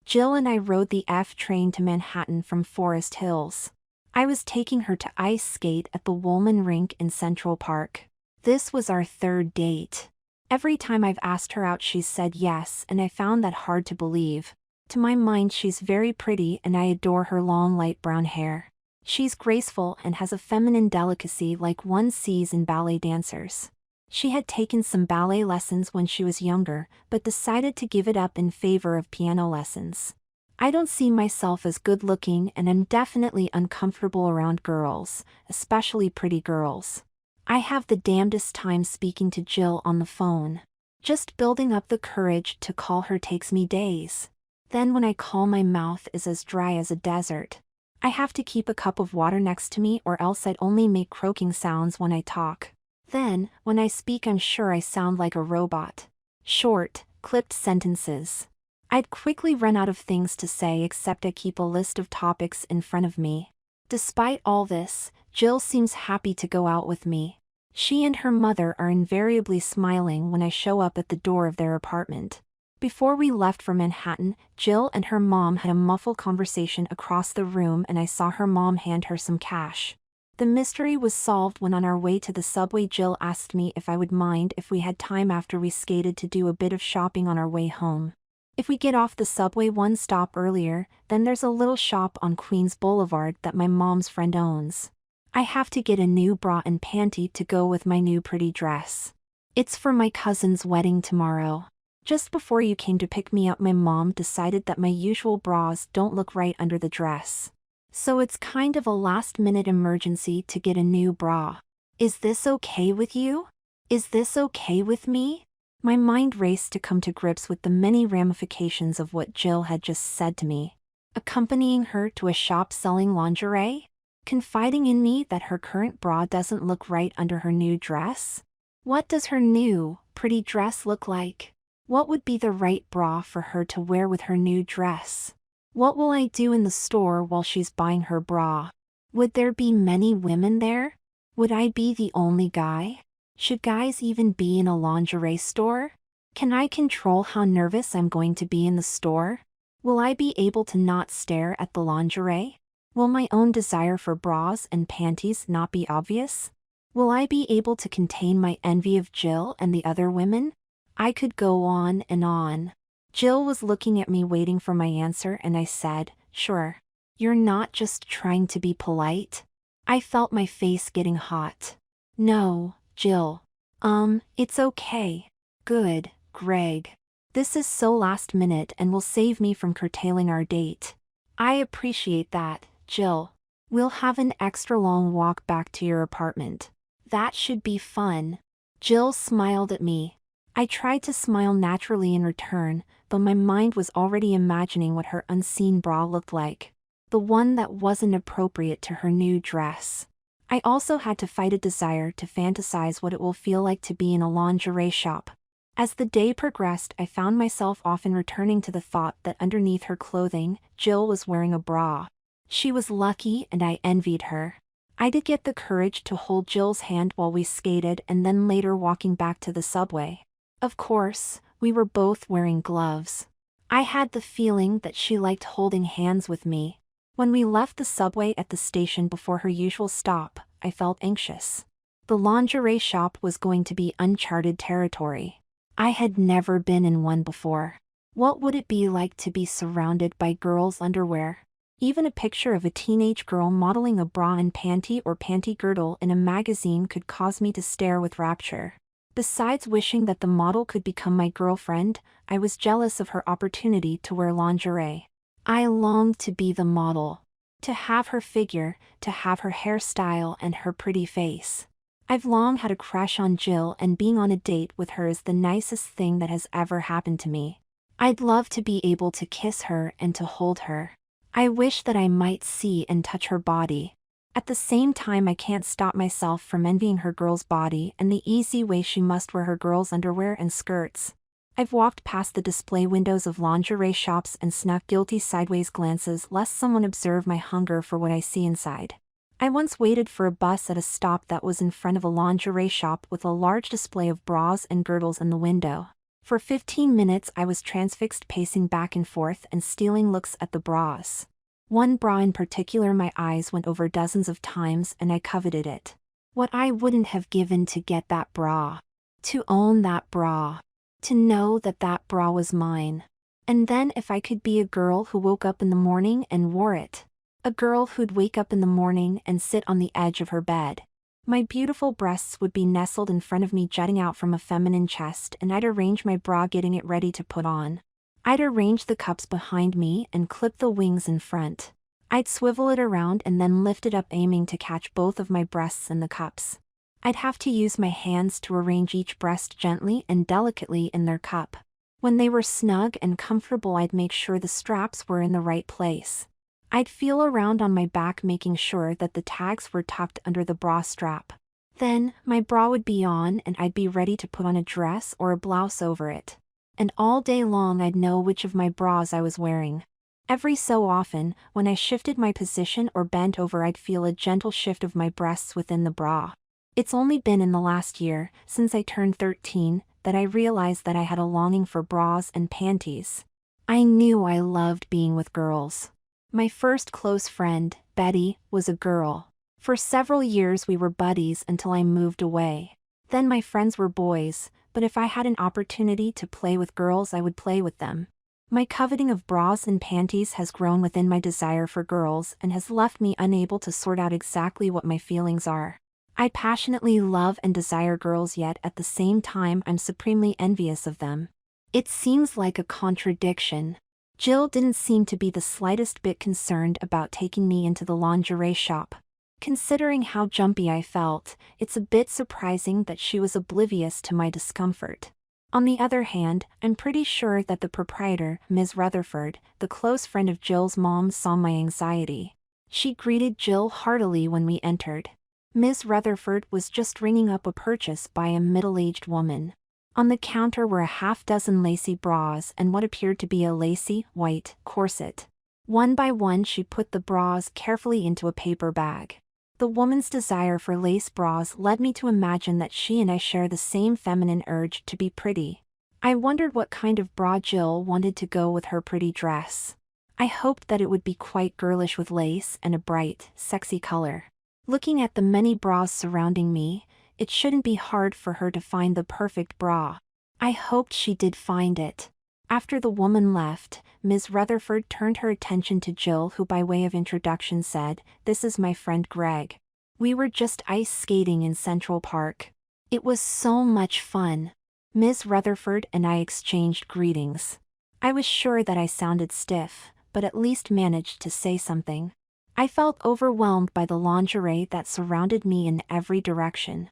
Jill and I rode the F train to Manhattan from Forest Hills. I was taking her to ice skate at the Woolman Rink in Central Park. This was our third date. Every time I've asked her out she's said yes, and I found that hard to believe. To my mind she's very pretty and I adore her long light brown hair. She's graceful and has a feminine delicacy like one sees in ballet dancers. She had taken some ballet lessons when she was younger, but decided to give it up in favor of piano lessons. I don't see myself as good-looking and I'm definitely uncomfortable around girls, especially pretty girls. I have the damnedest time speaking to Jill on the phone. Just building up the courage to call her takes me days. Then when I call my mouth is as dry as a desert. I have to keep a cup of water next to me or else I'd only make croaking sounds when I talk. Then, when I speak I'm sure I sound like a robot. Short, clipped sentences. I'd quickly run out of things to say except I keep a list of topics in front of me. Despite all this, Jill seems happy to go out with me. She and her mother are invariably smiling when I show up at the door of their apartment. Before we left for Manhattan, Jill and her mom had a muffled conversation across the room and I saw her mom hand her some cash. The mystery was solved when on our way to the subway Jill asked me if I would mind if we had time after we skated to do a bit of shopping on our way home. If we get off the subway one stop earlier, then there's a little shop on Queens Boulevard that my mom's friend owns. I have to get a new bra and panty to go with my new pretty dress. It's for my cousin's wedding tomorrow. Just before you came to pick me up my mom decided that my usual bras don't look right under the dress. So it's kind of a last-minute emergency to get a new bra. Is this okay with you? Is this okay with me? My mind raced to come to grips with the many ramifications of what Jill had just said to me. Accompanying her to a shop selling lingerie? Confiding in me that her current bra doesn't look right under her new dress? What does her new, pretty dress look like? What would be the right bra for her to wear with her new dress? What will I do in the store while she's buying her bra? Would there be many women there? Would I be the only guy? Should guys even be in a lingerie store? Can I control how nervous I'm going to be in the store? Will I be able to not stare at the lingerie? Will my own desire for bras and panties not be obvious? Will I be able to contain my envy of Jill and the other women? I could go on and on. Jill was looking at me waiting for my answer and I said, "Sure. You're not just trying to be polite?" I felt my face getting hot. "No, Jill. It's okay." "Good, Greg. This is so last minute and will save me from curtailing our date." "I appreciate that, Jill. We'll have an extra long walk back to your apartment. That should be fun." Jill smiled at me. I tried to smile naturally in return, but my mind was already imagining what her unseen bra looked like. The one that wasn't appropriate to her new dress. I also had to fight a desire to fantasize what it will feel like to be in a lingerie shop. As the day progressed, I found myself often returning to the thought that underneath her clothing, Jill was wearing a bra. She was lucky and I envied her. I did get the courage to hold Jill's hand while we skated and then later walking back to the subway. Of course, we were both wearing gloves. I had the feeling that she liked holding hands with me. When we left the subway at the station before her usual stop, I felt anxious. The lingerie shop was going to be uncharted territory. I had never been in one before. What would it be like to be surrounded by girls' underwear? Even a picture of a teenage girl modeling a bra and panty or panty girdle in a magazine could cause me to stare with rapture. Besides wishing that the model could become my girlfriend, I was jealous of her opportunity to wear lingerie. I longed to be the model. To have her figure, to have her hairstyle and her pretty face. I've long had a crush on Jill and being on a date with her is the nicest thing that has ever happened to me. I'd love to be able to kiss her and to hold her. I wish that I might see and touch her body. At the same time I can't stop myself from envying her girl's body and the easy way she must wear her girl's underwear and skirts. I've walked past the display windows of lingerie shops and snuck guilty sideways glances lest someone observe my hunger for what I see inside. I once waited for a bus at a stop that was in front of a lingerie shop with a large display of bras and girdles in the window. For 15 minutes I was transfixed, pacing back and forth and stealing looks at the bras. One bra in particular my eyes went over dozens of times and I coveted it. What I wouldn't have given to get that bra. To own that bra. To know that that bra was mine. And then if I could be a girl who woke up in the morning and wore it. A girl who'd wake up in the morning and sit on the edge of her bed. My beautiful breasts would be nestled in front of me, jutting out from a feminine chest, and I'd arrange my bra, getting it ready to put on. I'd arrange the cups behind me and clip the wings in front. I'd swivel it around and then lift it up, aiming to catch both of my breasts in the cups. I'd have to use my hands to arrange each breast gently and delicately in their cup. When they were snug and comfortable, I'd make sure the straps were in the right place. I'd feel around on my back, making sure that the tags were tucked under the bra strap. Then, my bra would be on and I'd be ready to put on a dress or a blouse over it. And all day long I'd know which of my bras I was wearing. Every so often, when I shifted my position or bent over, I'd feel a gentle shift of my breasts within the bra. It's only been in the last year, since I turned 13, that I realized that I had a longing for bras and panties. I knew I loved being with girls. My first close friend, Betty, was a girl. For several years we were buddies until I moved away. Then my friends were boys, but if I had an opportunity to play with girls, I would play with them. My coveting of bras and panties has grown within my desire for girls and has left me unable to sort out exactly what my feelings are. I passionately love and desire girls, yet at the same time I'm supremely envious of them. It seems like a contradiction. Jill didn't seem to be the slightest bit concerned about taking me into the lingerie shop. Considering how jumpy I felt, it's a bit surprising that she was oblivious to my discomfort. On the other hand, I'm pretty sure that the proprietor, Ms. Rutherford, the close friend of Jill's mom, saw my anxiety. She greeted Jill heartily when we entered. Ms. Rutherford was just ringing up a purchase by a middle-aged woman. On the counter were a half-dozen lacy bras and what appeared to be a lacy, white, corset. One by one she put the bras carefully into a paper bag. The woman's desire for lace bras led me to imagine that she and I share the same feminine urge to be pretty. I wondered what kind of bra Jill wanted to go with her pretty dress. I hoped that it would be quite girlish with lace and a bright, sexy color. Looking at the many bras surrounding me, it shouldn't be hard for her to find the perfect bra. I hoped she did find it. After the woman left, Ms. Rutherford turned her attention to Jill, who by way of introduction said, "This is my friend Greg. We were just ice skating in Central Park. It was so much fun." Ms. Rutherford and I exchanged greetings. I was sure that I sounded stiff, but at least managed to say something. I felt overwhelmed by the lingerie that surrounded me in every direction.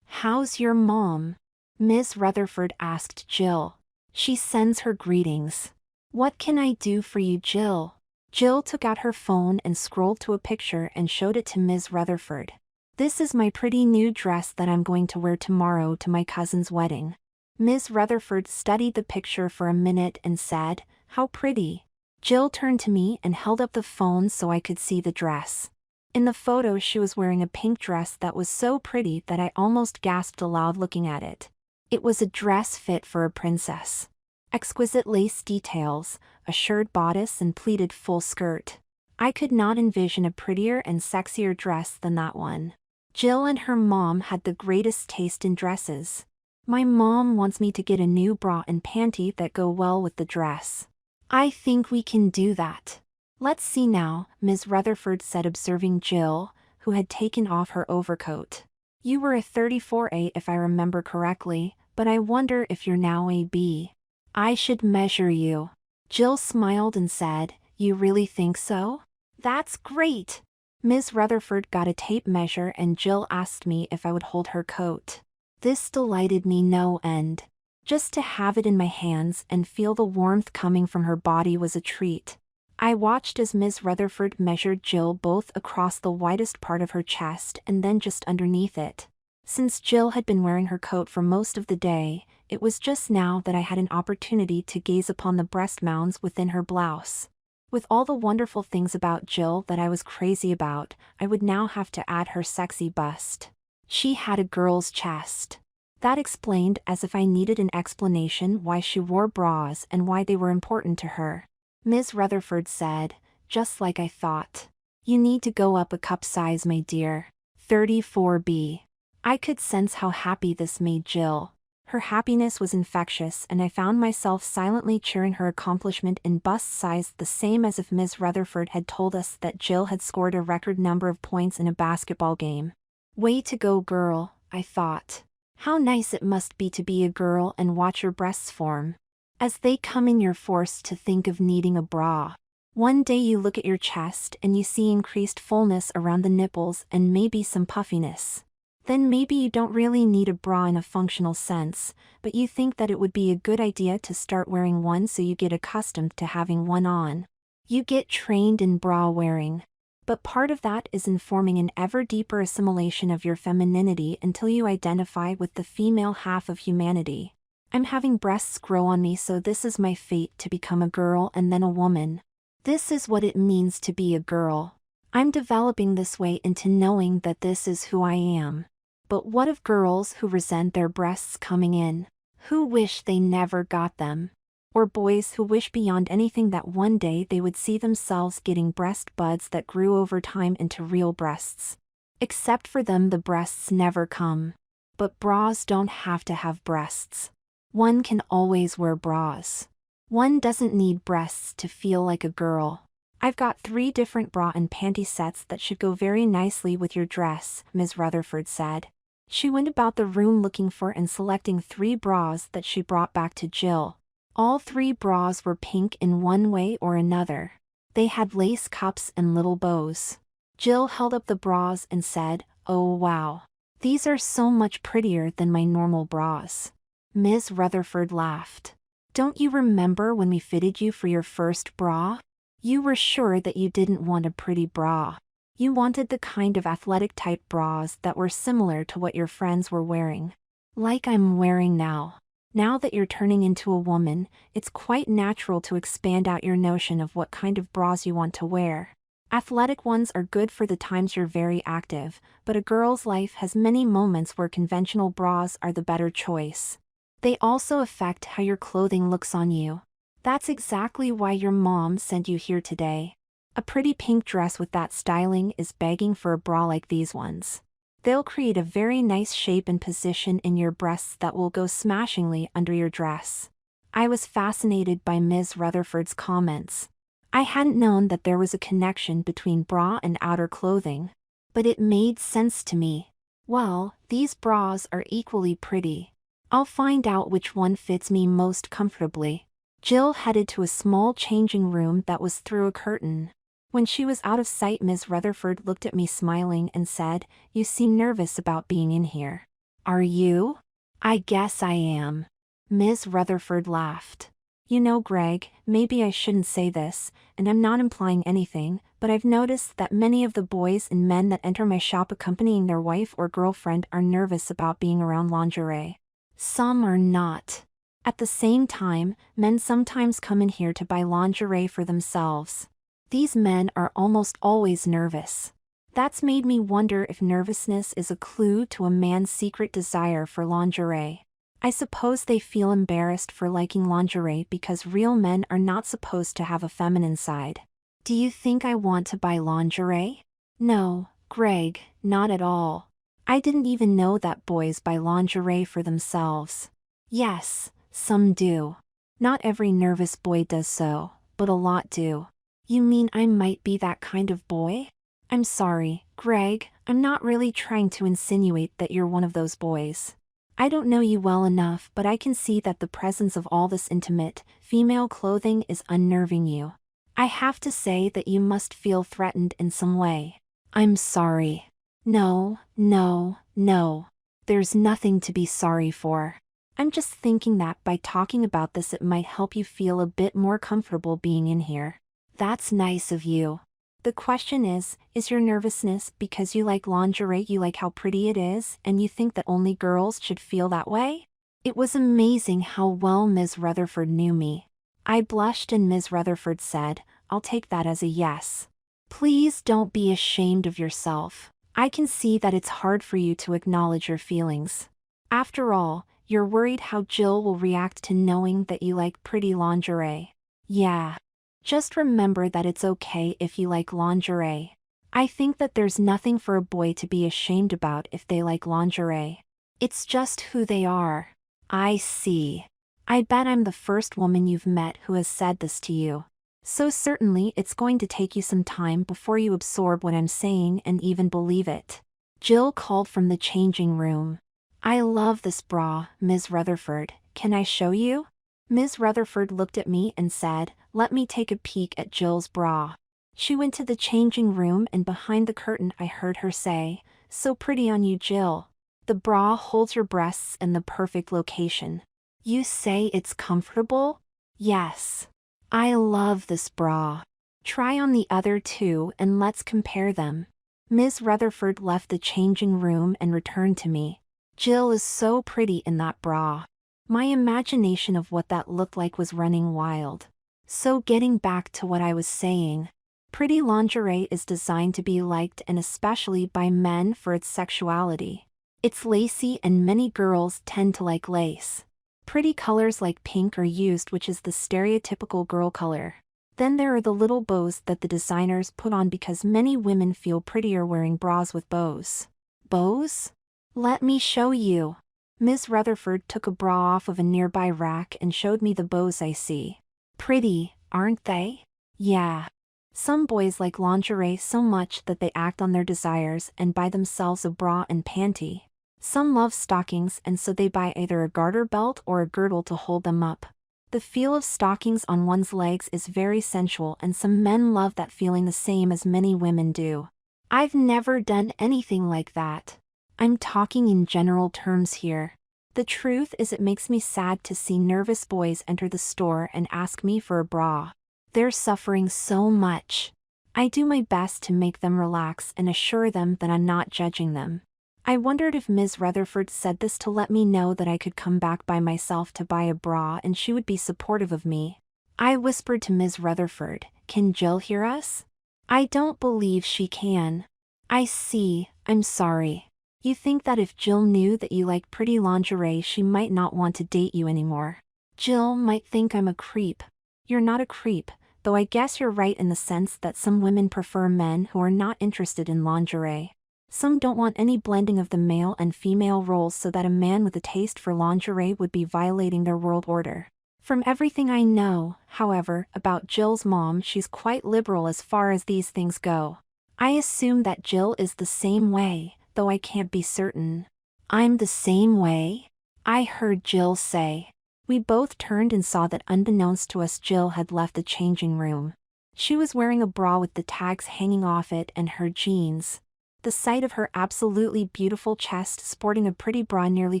"How's your mom?" Ms. Rutherford asked Jill. "She sends her greetings." "What can I do for you, Jill?" Jill took out her phone and scrolled to a picture and showed it to Ms. Rutherford. "This is my pretty new dress that I'm going to wear tomorrow to my cousin's wedding." Ms. Rutherford studied the picture for a minute and said, "How pretty." Jill turned to me and held up the phone so I could see the dress. In the photo she was wearing a pink dress that was so pretty that I almost gasped aloud looking at it. It was a dress fit for a princess. Exquisite lace details, a shirred bodice and pleated full skirt. I could not envision a prettier and sexier dress than that one. Jill and her mom had the greatest taste in dresses. My mom wants me to get a new bra and panty that go well with the dress. I think we can do that. Let's see now, Ms. Rutherford said, observing Jill, who had taken off her overcoat. "You were a 34A if I remember correctly, but I wonder if you're now a B. I should measure you." Jill smiled and said, "You really think so? That's great." Ms. Rutherford got a tape measure and Jill asked me if I would hold her coat. This delighted me no end. Just to have it in my hands and feel the warmth coming from her body was a treat. I watched as Ms. Rutherford measured Jill both across the widest part of her chest and then just underneath it. Since Jill had been wearing her coat for most of the day, it was just now that I had an opportunity to gaze upon the breast mounds within her blouse. With all the wonderful things about Jill that I was crazy about, I would now have to add her sexy bust. She had a girl's chest. That explained as if I needed an explanation why she wore bras and why they were important to her. Ms. Rutherford said, just like I thought. You need to go up a cup size, my dear. 34B. I could sense how happy this made Jill. Her happiness was infectious, and I found myself silently cheering her accomplishment in bust size, the same as if Ms. Rutherford had told us that Jill had scored a record number of points in a basketball game. Way to go, girl, I thought. How nice it must be to be a girl and watch your breasts form. As they come in, you're forced to think of needing a bra. One day you look at your chest and you see increased fullness around the nipples and maybe some puffiness. Then maybe you don't really need a bra in a functional sense, but you think that it would be a good idea to start wearing one, so you get accustomed to having one on. You get trained in bra wearing. But part of that is informing an ever deeper assimilation of your femininity until you identify with the female half of humanity. I'm having breasts grow on me, so this is my fate, to become a girl and then a woman. This is what it means to be a girl. I'm developing this way into knowing that this is who I am. But what of girls who resent their breasts coming in? Who wish they never got them? Or boys who wish beyond anything that one day they would see themselves getting breast buds that grew over time into real breasts. Except for them, the breasts never come. But bras don't have to have breasts. One can always wear bras. One doesn't need breasts to feel like a girl. I've got 3 different bra and panty sets that should go very nicely with your dress, Ms. Rutherford said. She went about the room looking for and selecting 3 bras that she brought back to Jill. All 3 bras were pink in one way or another. They had lace cups and little bows. Jill held up the bras and said, "Oh wow. These are so much prettier than my normal bras." Ms. Rutherford laughed. "Don't you remember when we fitted you for your first bra? You were sure that you didn't want a pretty bra. You wanted the kind of athletic type bras that were similar to what your friends were wearing. Like I'm wearing now. Now that you're turning into a woman, it's quite natural to expand out your notion of what kind of bras you want to wear. Athletic ones are good for the times you're very active, but a girl's life has many moments where conventional bras are the better choice. They also affect how your clothing looks on you. That's exactly why your mom sent you here today. A pretty pink dress with that styling is begging for a bra like these ones. They'll create a very nice shape and position in your breasts that will go smashingly under your dress." I was fascinated by Ms. Rutherford's comments. I hadn't known that there was a connection between bra and outer clothing. But it made sense to me. Well, these bras are equally pretty. I'll find out which one fits me most comfortably. Jill headed to a small changing room that was through a curtain. When she was out of sight, Ms. Rutherford looked at me smiling and said, "You seem nervous about being in here." "Are you?" "I guess I am." Ms. Rutherford laughed. "You know, Greg, maybe I shouldn't say this, and I'm not implying anything, but I've noticed that many of the boys and men that enter my shop accompanying their wife or girlfriend are nervous about being around lingerie. Some are not. At the same time, men sometimes come in here to buy lingerie for themselves. These men are almost always nervous. That's made me wonder if nervousness is a clue to a man's secret desire for lingerie. I suppose they feel embarrassed for liking lingerie because real men are not supposed to have a feminine side. Do you think I want to buy lingerie? No, Greg, not at all. I didn't even know that boys buy lingerie for themselves. Yes, some do. Not every nervous boy does so, but a lot do. You mean I might be that kind of boy? I'm sorry, Greg, I'm not really trying to insinuate that you're one of those boys. I don't know you well enough, but I can see that the presence of all this intimate, female clothing is unnerving you. I have to say that you must feel threatened in some way. I'm sorry. No, no, no. There's nothing to be sorry for. I'm just thinking that by talking about this it might help you feel a bit more comfortable being in here. That's nice of you. The question is your nervousness because you like lingerie, you like how pretty it is, and you think that only girls should feel that way? It was amazing how well Ms. Rutherford knew me. I blushed and Ms. Rutherford said, "I'll take that as a yes." "Please don't be ashamed of yourself. I can see that it's hard for you to acknowledge your feelings. After all, you're worried how Jill will react to knowing that you like pretty lingerie. Yeah. Just remember that it's okay if you like lingerie. I think that there's nothing for a boy to be ashamed about if they like lingerie. It's just who they are. I see. I bet I'm the first woman you've met who has said this to you. So certainly it's going to take you some time before you absorb what I'm saying and even believe it. Jill called from the changing room. I love this bra, Ms. Rutherford. Can I show you? Ms. Rutherford looked at me and said, "Let me take a peek at Jill's bra." She went to the changing room and behind the curtain I heard her say, "So pretty on you, Jill. The bra holds your breasts in the perfect location." You say it's comfortable? Yes. I love this bra. Try on the other two and let's compare them. Ms. Rutherford left the changing room and returned to me. Jill is so pretty in that bra. My imagination of what that looked like was running wild. So getting back to what I was saying. Pretty lingerie is designed to be liked and especially by men for its sexuality. It's lacy and many girls tend to like lace. Pretty colors like pink are used, which is the stereotypical girl color. Then there are the little bows that the designers put on because many women feel prettier wearing bras with bows. Bows? Let me show you. Ms. Rutherford took a bra off of a nearby rack and showed me the bows I see. Pretty, aren't they? Yeah. Some boys like lingerie so much that they act on their desires and buy themselves a bra and panty. Some love stockings and so they buy either a garter belt or a girdle to hold them up. The feel of stockings on one's legs is very sensual and some men love that feeling the same as many women do. I've never done anything like that. I'm talking in general terms here. The truth is it makes me sad to see nervous boys enter the store and ask me for a bra. They're suffering so much. I do my best to make them relax and assure them that I'm not judging them. I wondered if Ms. Rutherford said this to let me know that I could come back by myself to buy a bra and she would be supportive of me. I whispered to Ms. Rutherford, "Can Jill hear us?" I don't believe she can. I see, I'm sorry. You think that if Jill knew that you like pretty lingerie she might not want to date you anymore. Jill might think I'm a creep. You're not a creep, though I guess you're right in the sense that some women prefer men who are not interested in lingerie. Some don't want any blending of the male and female roles so that a man with a taste for lingerie would be violating their world order. From everything I know, however, about Jill's mom, she's quite liberal as far as these things go. I assume that Jill is the same way, though I can't be certain. I'm the same way? I heard Jill say. We both turned and saw that unbeknownst to us Jill had left the changing room. She was wearing a bra with the tags hanging off it and her jeans. The sight of her absolutely beautiful chest sporting a pretty bra nearly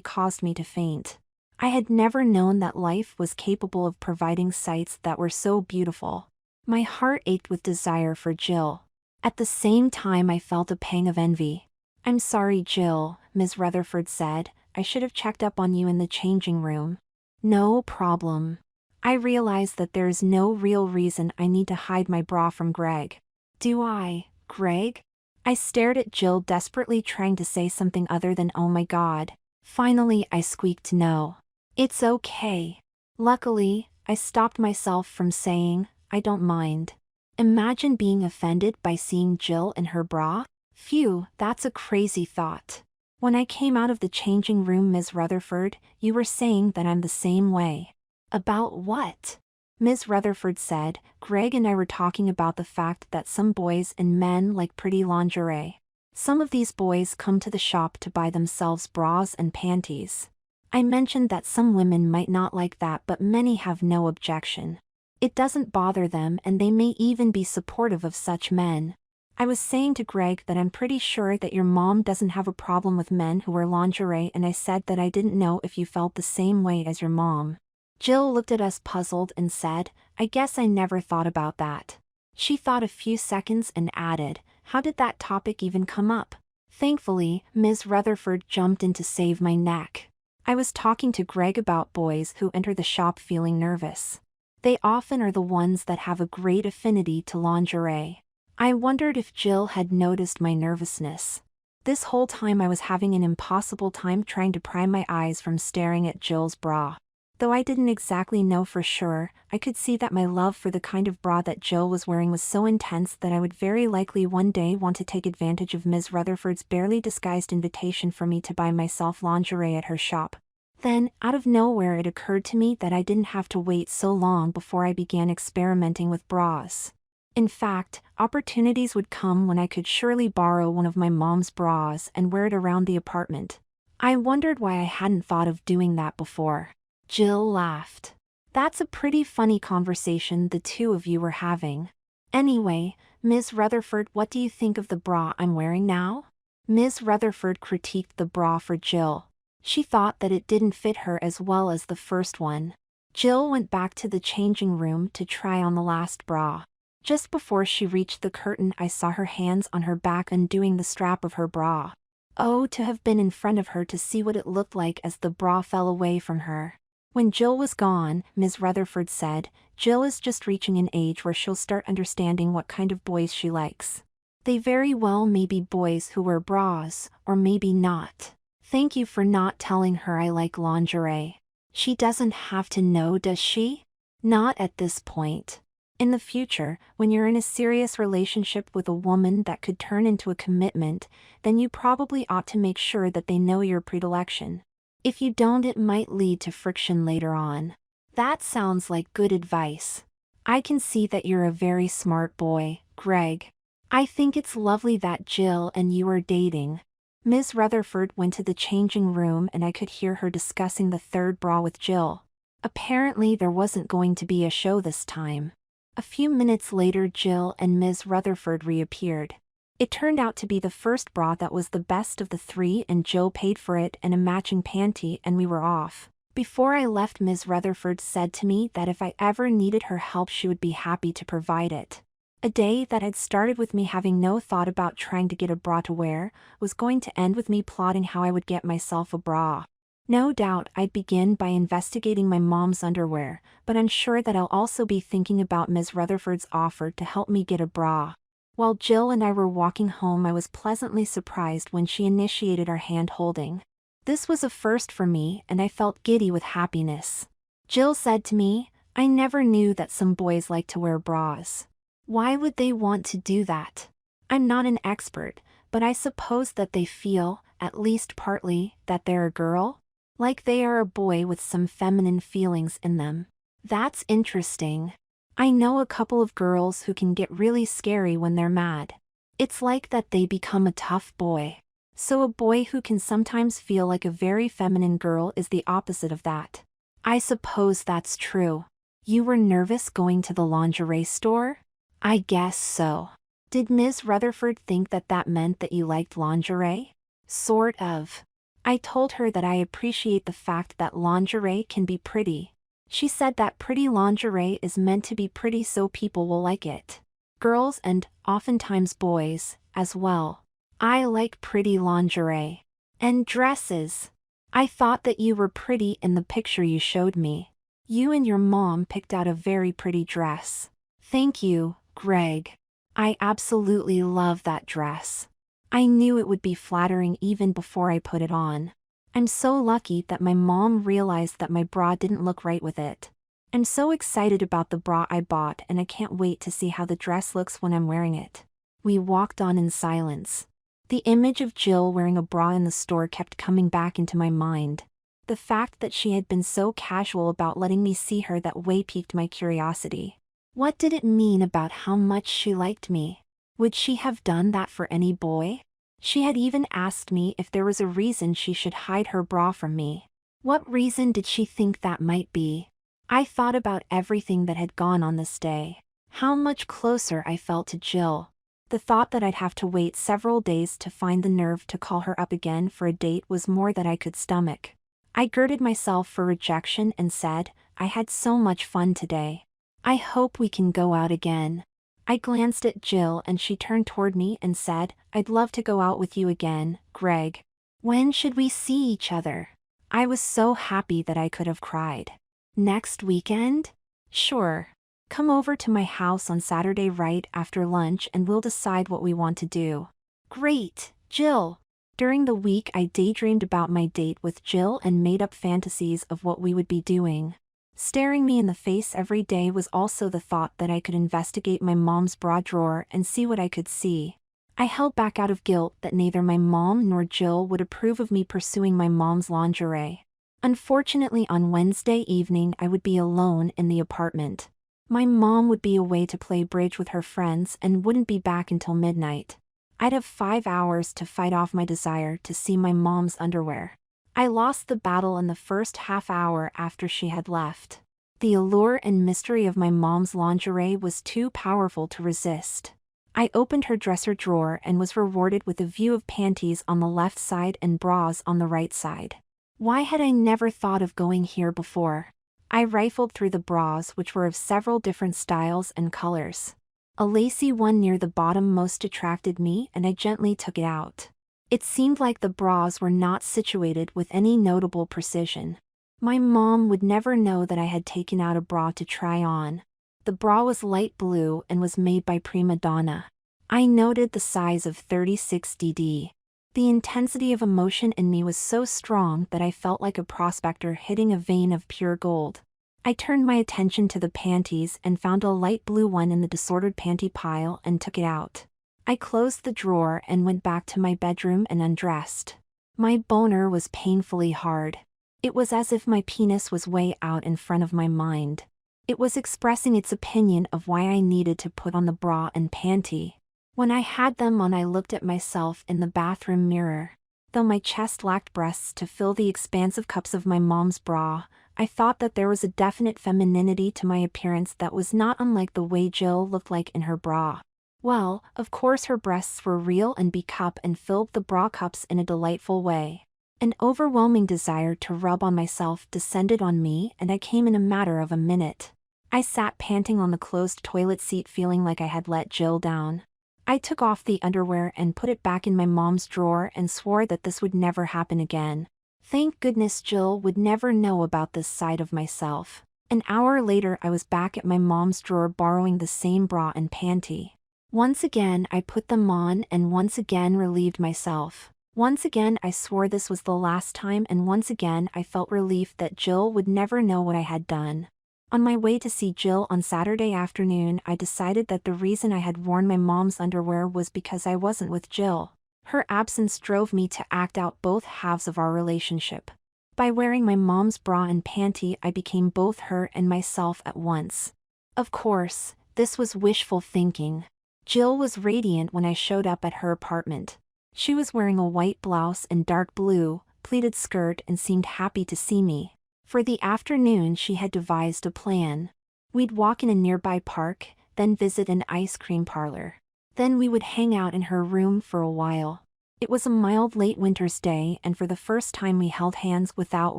caused me to faint. I had never known that life was capable of providing sights that were so beautiful. My heart ached with desire for Jill. At the same time I felt a pang of envy. "I'm sorry, Jill," Ms. Rutherford said. "I should have checked up on you in the changing room." No problem. I realized that there is no real reason I need to hide my bra from Greg. Do I, Greg? I stared at Jill desperately trying to say something other than "oh my god." Finally I squeaked no. It's okay. Luckily, I stopped myself from saying, "I don't mind." Imagine being offended by seeing Jill in her bra? Phew, that's a crazy thought. When I came out of the changing room, Ms. Rutherford, you were saying that I'm the same way. About what? Ms. Rutherford said, "Greg and I were talking about the fact that some boys and men like pretty lingerie. Some of these boys come to the shop to buy themselves bras and panties. I mentioned that some women might not like that but many have no objection. It doesn't bother them and they may even be supportive of such men. I was saying to Greg that I'm pretty sure that your mom doesn't have a problem with men who wear lingerie and I said that I didn't know if you felt the same way as your mom." Jill looked at us puzzled and said, "I guess I never thought about that." She thought a few seconds and added, "How did that topic even come up?" Thankfully, Ms. Rutherford jumped in to save my neck. I was talking to Greg about boys who enter the shop feeling nervous. They often are the ones that have a great affinity to lingerie. I wondered if Jill had noticed my nervousness. This whole time I was having an impossible time trying to pry my eyes from staring at Jill's bra. Though I didn't exactly know for sure, I could see that my love for the kind of bra that Jill was wearing was so intense that I would very likely one day want to take advantage of Ms. Rutherford's barely disguised invitation for me to buy myself lingerie at her shop. Then, out of nowhere, it occurred to me that I didn't have to wait so long before I began experimenting with bras. In fact, opportunities would come when I could surely borrow one of my mom's bras and wear it around the apartment. I wondered why I hadn't thought of doing that before. Jill laughed. That's a pretty funny conversation the two of you were having. Anyway, Ms. Rutherford, what do you think of the bra I'm wearing now? Ms. Rutherford critiqued the bra for Jill. She thought that it didn't fit her as well as the first one. Jill went back to the changing room to try on the last bra. Just before she reached the curtain, I saw her hands on her back undoing the strap of her bra. Oh, to have been in front of her to see what it looked like as the bra fell away from her. When Jill was gone, Ms. Rutherford said, "Jill is just reaching an age where she'll start understanding what kind of boys she likes. They very well may be boys who wear bras, or maybe not. Thank you for not telling her I like lingerie. She doesn't have to know, does she? Not at this point. In the future, when you're in a serious relationship with a woman that could turn into a commitment, then you probably ought to make sure that they know your predilection. If you don't, it might lead to friction later on." That sounds like good advice. I can see that you're a very smart boy, Greg. I think it's lovely that Jill and you are dating. Ms. Rutherford went to the changing room and I could hear her discussing the third bra with Jill. Apparently there wasn't going to be a show this time. A few minutes later, Jill and Ms. Rutherford reappeared. It turned out to be the first bra that was the best of the three, and Jill paid for it and a matching panty, and we were off. Before I left, Ms. Rutherford said to me that if I ever needed her help she would be happy to provide it. A day that had started with me having no thought about trying to get a bra to wear was going to end with me plotting how I would get myself a bra. No doubt I'd begin by investigating my mom's underwear, but I'm sure that I'll also be thinking about Ms. Rutherford's offer to help me get a bra. While Jill and I were walking home, I was pleasantly surprised when she initiated our hand-holding. This was a first for me, and I felt giddy with happiness. Jill said to me, "I never knew that some boys like to wear bras. Why would they want to do that? I'm not an expert, but I suppose that they feel, at least partly, that they're a girl? Like they are a boy with some feminine feelings in them. That's interesting. I know a couple of girls who can get really scary when they're mad. It's like that they become a tough boy. So a boy who can sometimes feel like a very feminine girl is the opposite of that. I suppose that's true. You were nervous going to the lingerie store? I guess so. Did Ms. Rutherford think that that meant that you liked lingerie? Sort of. I told her that I appreciate the fact that lingerie can be pretty. She said that pretty lingerie is meant to be pretty so people will like it. Girls and, oftentimes boys, as well. I like pretty lingerie. And dresses. I thought that you were pretty in the picture you showed me. You and your mom picked out a very pretty dress. Thank you, Greg. I absolutely love that dress. I knew it would be flattering even before I put it on. I'm so lucky that my mom realized that my bra didn't look right with it. I'm so excited about the bra I bought, and I can't wait to see how the dress looks when I'm wearing it. We walked on in silence. The image of Jill wearing a bra in the store kept coming back into my mind. The fact that she had been so casual about letting me see her that way piqued my curiosity. What did it mean about how much she liked me? Would she have done that for any boy? She had even asked me if there was a reason she should hide her bra from me. What reason did she think that might be? I thought about everything that had gone on this day. How much closer I felt to Jill. The thought that I'd have to wait several days to find the nerve to call her up again for a date was more than I could stomach. I girded myself for rejection and said, "I had so much fun today. I hope we can go out again." I glanced at Jill and she turned toward me and said, "I'd love to go out with you again, Greg. When should we see each other?" I was so happy that I could have cried. Next weekend? Sure. Come over to my house on Saturday right after lunch and we'll decide what we want to do. Great, Jill. During the week I daydreamed about my date with Jill and made up fantasies of what we would be doing. Staring me in the face every day was also the thought that I could investigate my mom's bra drawer and see what I could see. I held back out of guilt that neither my mom nor Jill would approve of me pursuing my mom's lingerie. Unfortunately, on Wednesday evening I would be alone in the apartment. My mom would be away to play bridge with her friends and wouldn't be back until midnight. I'd have 5 hours to fight off my desire to see my mom's underwear. I lost the battle in the first half hour after she had left. The allure and mystery of my mom's lingerie was too powerful to resist. I opened her dresser drawer and was rewarded with a view of panties on the left side and bras on the right side. Why had I never thought of going here before? I rifled through the bras, which were of several different styles and colors. A lacy one near the bottom most attracted me, and I gently took it out. It seemed like the bras were not situated with any notable precision. My mom would never know that I had taken out a bra to try on. The bra was light blue and was made by Prima Donna. I noted the size of 36DD. The intensity of emotion in me was so strong that I felt like a prospector hitting a vein of pure gold. I turned my attention to the panties and found a light blue one in the disordered panty pile and took it out. I closed the drawer and went back to my bedroom and undressed. My boner was painfully hard. It was as if my penis was way out in front of my mind. It was expressing its opinion of why I needed to put on the bra and panty. When I had them on, I looked at myself in the bathroom mirror. Though my chest lacked breasts to fill the expansive cups of my mom's bra, I thought that there was a definite femininity to my appearance that was not unlike the way Jill looked like in her bra. Well, of course her breasts were real and B-cup and filled the bra cups in a delightful way. An overwhelming desire to rub on myself descended on me, and I came in a matter of a minute. I sat panting on the closed toilet seat, feeling like I had let Jill down. I took off the underwear and put it back in my mom's drawer and swore that this would never happen again. Thank goodness Jill would never know about this side of myself. An hour later I was back at my mom's drawer borrowing the same bra and panty. Once again I put them on and once again relieved myself. Once again I swore this was the last time, and once again I felt relief that Jill would never know what I had done. On my way to see Jill on Saturday afternoon, I decided that the reason I had worn my mom's underwear was because I wasn't with Jill. Her absence drove me to act out both halves of our relationship. By wearing my mom's bra and panty, I became both her and myself at once. Of course, this was wishful thinking. Jill was radiant when I showed up at her apartment. She was wearing a white blouse and dark blue, pleated skirt and seemed happy to see me. For the afternoon she had devised a plan. We'd walk in a nearby park, then visit an ice cream parlor. Then we would hang out in her room for a while. It was a mild late winter's day, and for the first time we held hands without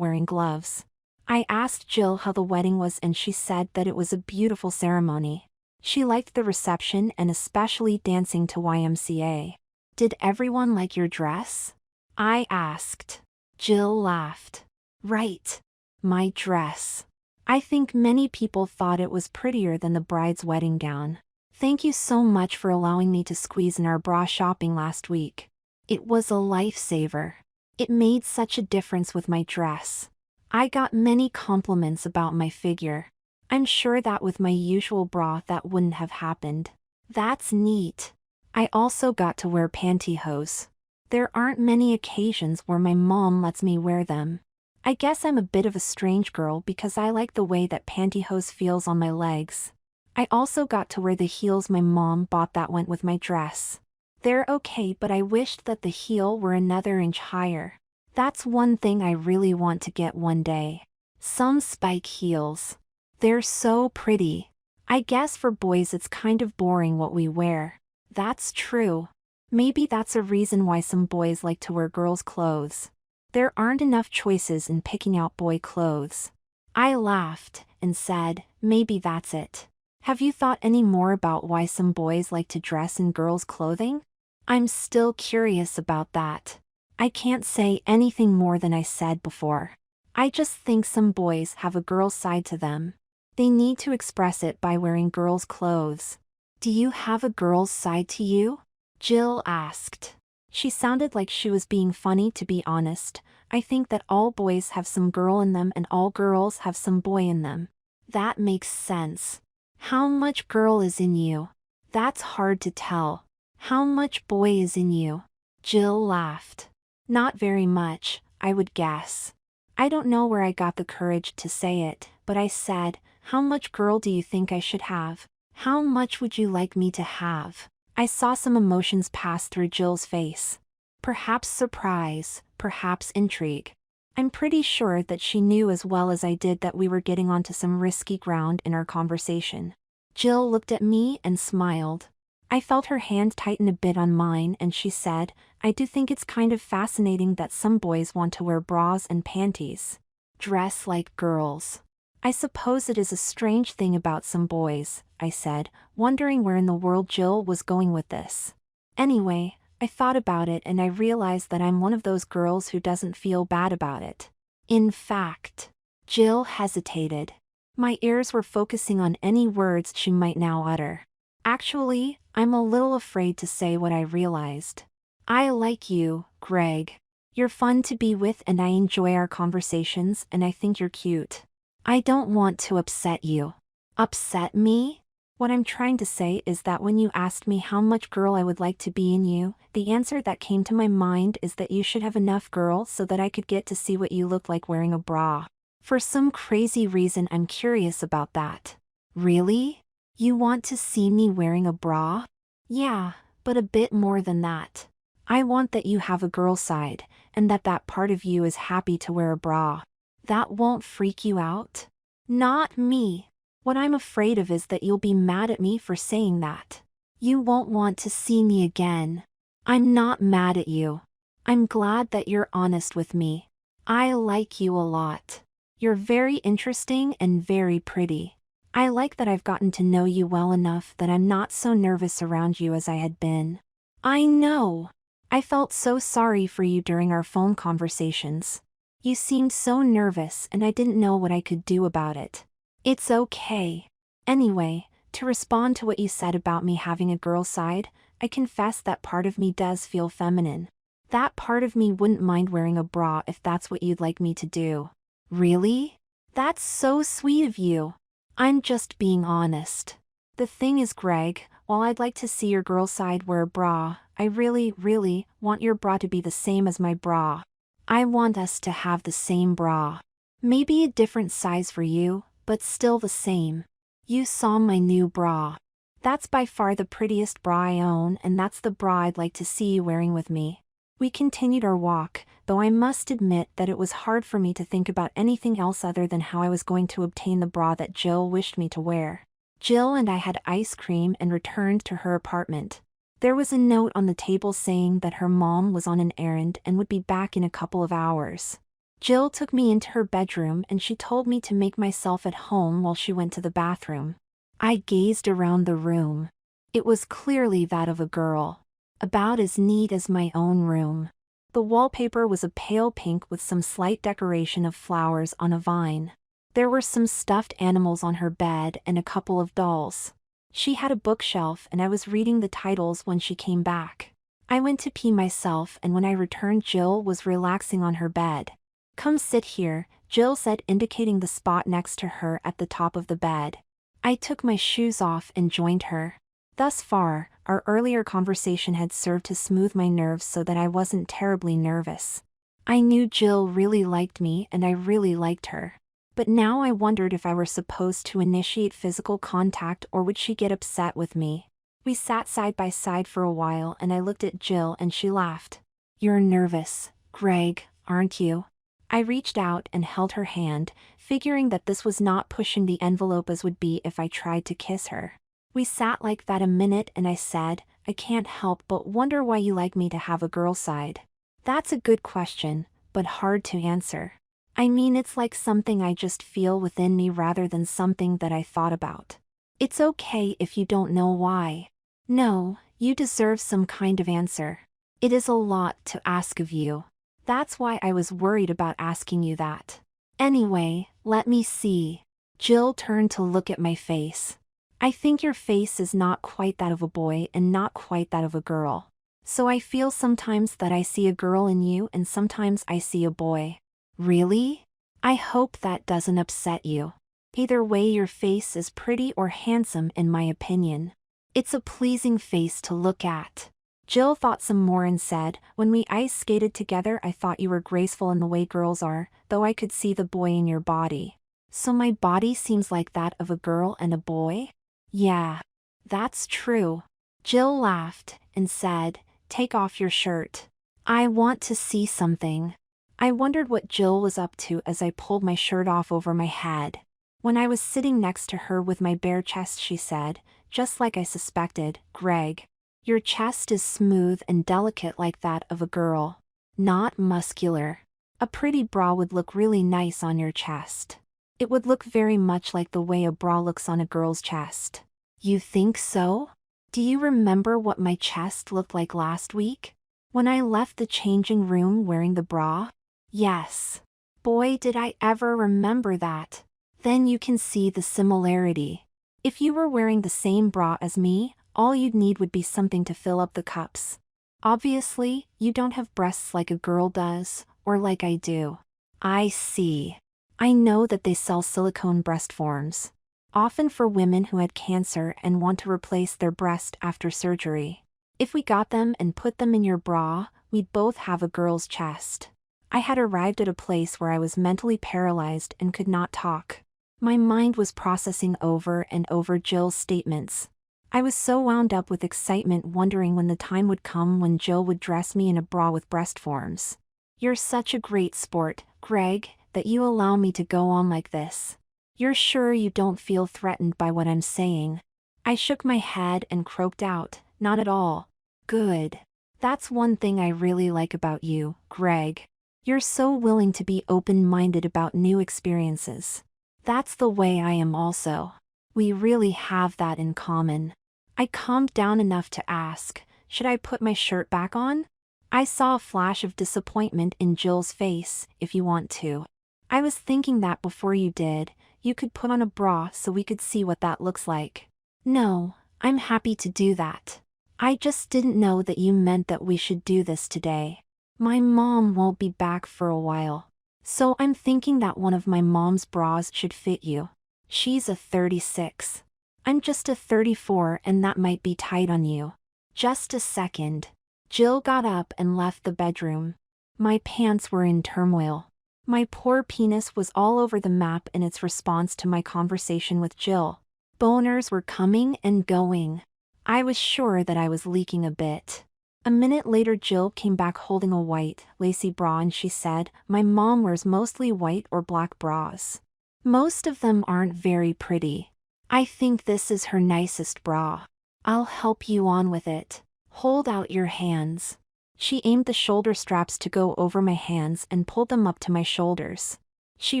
wearing gloves. I asked Jill how the wedding was, and she said that it was a beautiful ceremony. She liked the reception and especially dancing to YMCA. Did everyone like your dress? I asked. Jill laughed. Right. My dress. I think many people thought it was prettier than the bride's wedding gown. Thank you so much for allowing me to squeeze in our bra shopping last week. It was a lifesaver. It made such a difference with my dress. I got many compliments about my figure. I'm sure that with my usual bra that wouldn't have happened. That's neat. I also got to wear pantyhose. There aren't many occasions where my mom lets me wear them. I guess I'm a bit of a strange girl because I like the way that pantyhose feels on my legs. I also got to wear the heels my mom bought that went with my dress. They're okay, but I wished that the heel were another inch higher. That's one thing I really want to get one day. Some spike heels. They're so pretty. I guess for boys it's kind of boring what we wear. That's true. Maybe that's a reason why some boys like to wear girls' clothes. There aren't enough choices in picking out boy clothes. I laughed and said, maybe that's it. Have you thought any more about why some boys like to dress in girls' clothing? I'm still curious about that. I can't say anything more than I said before. I just think some boys have a girl side to them. They need to express it by wearing girls' clothes. Do you have a girl's side to you? Jill asked. She sounded like she was being funny. To be honest, I think that all boys have some girl in them and all girls have some boy in them. That makes sense. How much girl is in you? That's hard to tell. How much boy is in you? Jill laughed. Not very much, I would guess. I don't know where I got the courage to say it, but I said, how much girl do you think I should have? How much would you like me to have? I saw some emotions pass through Jill's face. Perhaps surprise, perhaps intrigue. I'm pretty sure that she knew as well as I did that we were getting onto some risky ground in our conversation. Jill looked at me and smiled. I felt her hand tighten a bit on mine and she said, I do think it's kind of fascinating that some boys want to wear bras and panties. Dress like girls. I suppose it is a strange thing about some boys, I said, wondering where in the world Jill was going with this. Anyway, I thought about it and I realized that I'm one of those girls who doesn't feel bad about it. In fact, Jill hesitated. My ears were focusing on any words she might now utter. Actually, I'm a little afraid to say what I realized. I like you, Greg. You're fun to be with and I enjoy our conversations and I think you're cute. I don't want to upset you. Upset me? What I'm trying to say is that when you asked me how much girl I would like to be in you, the answer that came to my mind is that you should have enough girl so that I could get to see what you look like wearing a bra. For some crazy reason I'm curious about that. Really? You want to see me wearing a bra? Yeah, but a bit more than that. I want that you have a girl side, and that part of you is happy to wear a bra. That won't freak you out? Not me. What I'm afraid of is that you'll be mad at me for saying that. You won't want to see me again. I'm not mad at you. I'm glad that you're honest with me. I like you a lot. You're very interesting and very pretty. I like that I've gotten to know you well enough that I'm not so nervous around you as I had been. I know. I felt so sorry for you during our phone conversations. You seemed so nervous and I didn't know what I could do about it. It's okay. Anyway, to respond to what you said about me having a girl side, I confess that part of me does feel feminine. That part of me wouldn't mind wearing a bra if that's what you'd like me to do. Really? That's so sweet of you. I'm just being honest. The thing is, Greg, while I'd like to see your girl side wear a bra, I really want your bra to be the same as my bra. I want us to have the same bra. Maybe a different size for you, but still the same. You saw my new bra. That's by far the prettiest bra I own and that's the bra I'd like to see you wearing with me. We continued our walk, though I must admit that it was hard for me to think about anything else other than how I was going to obtain the bra that Jill wished me to wear. Jill and I had ice cream and returned to her apartment. There was a note on the table saying that her mom was on an errand and would be back in a couple of hours. Jill took me into her bedroom and she told me to make myself at home while she went to the bathroom. I gazed around the room. It was clearly that of a girl. About as neat as my own room. The wallpaper was a pale pink with some slight decoration of flowers on a vine. There were some stuffed animals on her bed and a couple of dolls. She had a bookshelf and I was reading the titles when she came back. I went to pee myself and when I returned Jill was relaxing on her bed. Come sit here, Jill said, indicating the spot next to her at the top of the bed. I took my shoes off and joined her. Thus far, our earlier conversation had served to smooth my nerves so that I wasn't terribly nervous. I knew Jill really liked me and I really liked her. But now I wondered if I were supposed to initiate physical contact or would she get upset with me. We sat side by side for a while and I looked at Jill and she laughed. You're nervous, Greg, aren't you? I reached out and held her hand, figuring that this was not pushing the envelope as would be if I tried to kiss her. We sat like that a minute and I said, I can't help but wonder why you like me to have a girl side. That's a good question, but hard to answer. I mean, it's like something I just feel within me rather than something that I thought about. It's okay if you don't know why. No, you deserve some kind of answer. It is a lot to ask of you. That's why I was worried about asking you that. Anyway, let me see. Jill turned to look at my face. I think your face is not quite that of a boy and not quite that of a girl. So I feel sometimes that I see a girl in you and sometimes I see a boy. Really? I hope that doesn't upset you. Either way, your face is pretty or handsome in my opinion. It's a pleasing face to look at. Jill thought some more and said, when we ice skated together I thought you were graceful in the way girls are, though I could see the boy in your body. So my body seems like that of a girl and a boy? Yeah. That's true. Jill laughed and said, take off your shirt. I want to see something. I wondered what Jill was up to as I pulled my shirt off over my head. When I was sitting next to her with my bare chest, she said, just like I suspected, Greg. Your chest is smooth and delicate like that of a girl. Not muscular. A pretty bra would look really nice on your chest. It would look very much like the way a bra looks on a girl's chest. You think so? Do you remember what my chest looked like last week? When I left the changing room wearing the bra? Yes. Boy, did I ever remember that. Then you can see the similarity. If you were wearing the same bra as me, all you'd need would be something to fill up the cups. Obviously, you don't have breasts like a girl does, or like I do. I see. I know that they sell silicone breast forms. Often for women who had cancer and want to replace their breast after surgery. If we got them and put them in your bra, we'd both have a girl's chest. I had arrived at a place where I was mentally paralyzed and could not talk. My mind was processing over and over Jill's statements. I was so wound up with excitement, wondering when the time would come when Jill would dress me in a bra with breast forms. You're such a great sport, Greg, that you allow me to go on like this. You're sure you don't feel threatened by what I'm saying? I shook my head and croaked out, not at all. Good. That's one thing I really like about you, Greg. You're so willing to be open-minded about new experiences. That's the way I am also. We really have that in common. I calmed down enough to ask, should I put my shirt back on? I saw a flash of disappointment in Jill's face. If you want to. I was thinking that before you did, you could put on a bra so we could see what that looks like. No, I'm happy to do that. I just didn't know that you meant that we should do this today. My mom won't be back for a while. So I'm thinking that one of my mom's bras should fit you. She's a 36. I'm just a 34 and that might be tight on you. Just a second. Jill got up and left the bedroom. My pants were in turmoil. My poor penis was all over the map in its response to my conversation with Jill. Boners were coming and going. I was sure that I was leaking a bit. A minute later Jill came back holding a white, lacy bra and she said, my mom wears mostly white or black bras. Most of them aren't very pretty. I think this is her nicest bra. I'll help you on with it. Hold out your hands. She aimed the shoulder straps to go over my hands and pulled them up to my shoulders. She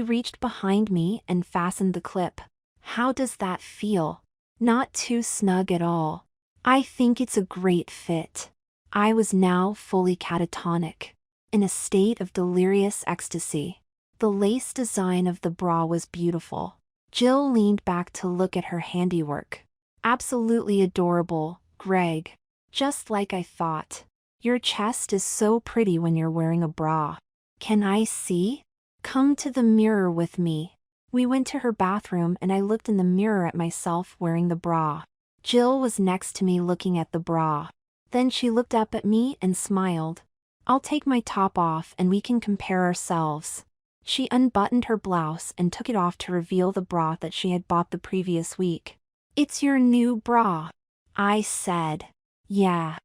reached behind me and fastened the clip. How does that feel? Not too snug at all. I think it's a great fit. I was now fully catatonic, in a state of delirious ecstasy. The lace design of the bra was beautiful. Jill leaned back to look at her handiwork. Absolutely adorable, Greg. Just like I thought. Your chest is so pretty when you're wearing a bra. Can I see? Come to the mirror with me. We went to her bathroom and I looked in the mirror at myself wearing the bra. Jill was next to me looking at the bra. Then she looked up at me and smiled. I'll take my top off and we can compare ourselves. She unbuttoned her blouse and took it off to reveal the bra that she had bought the previous week. It's your new bra, I said. Yeah.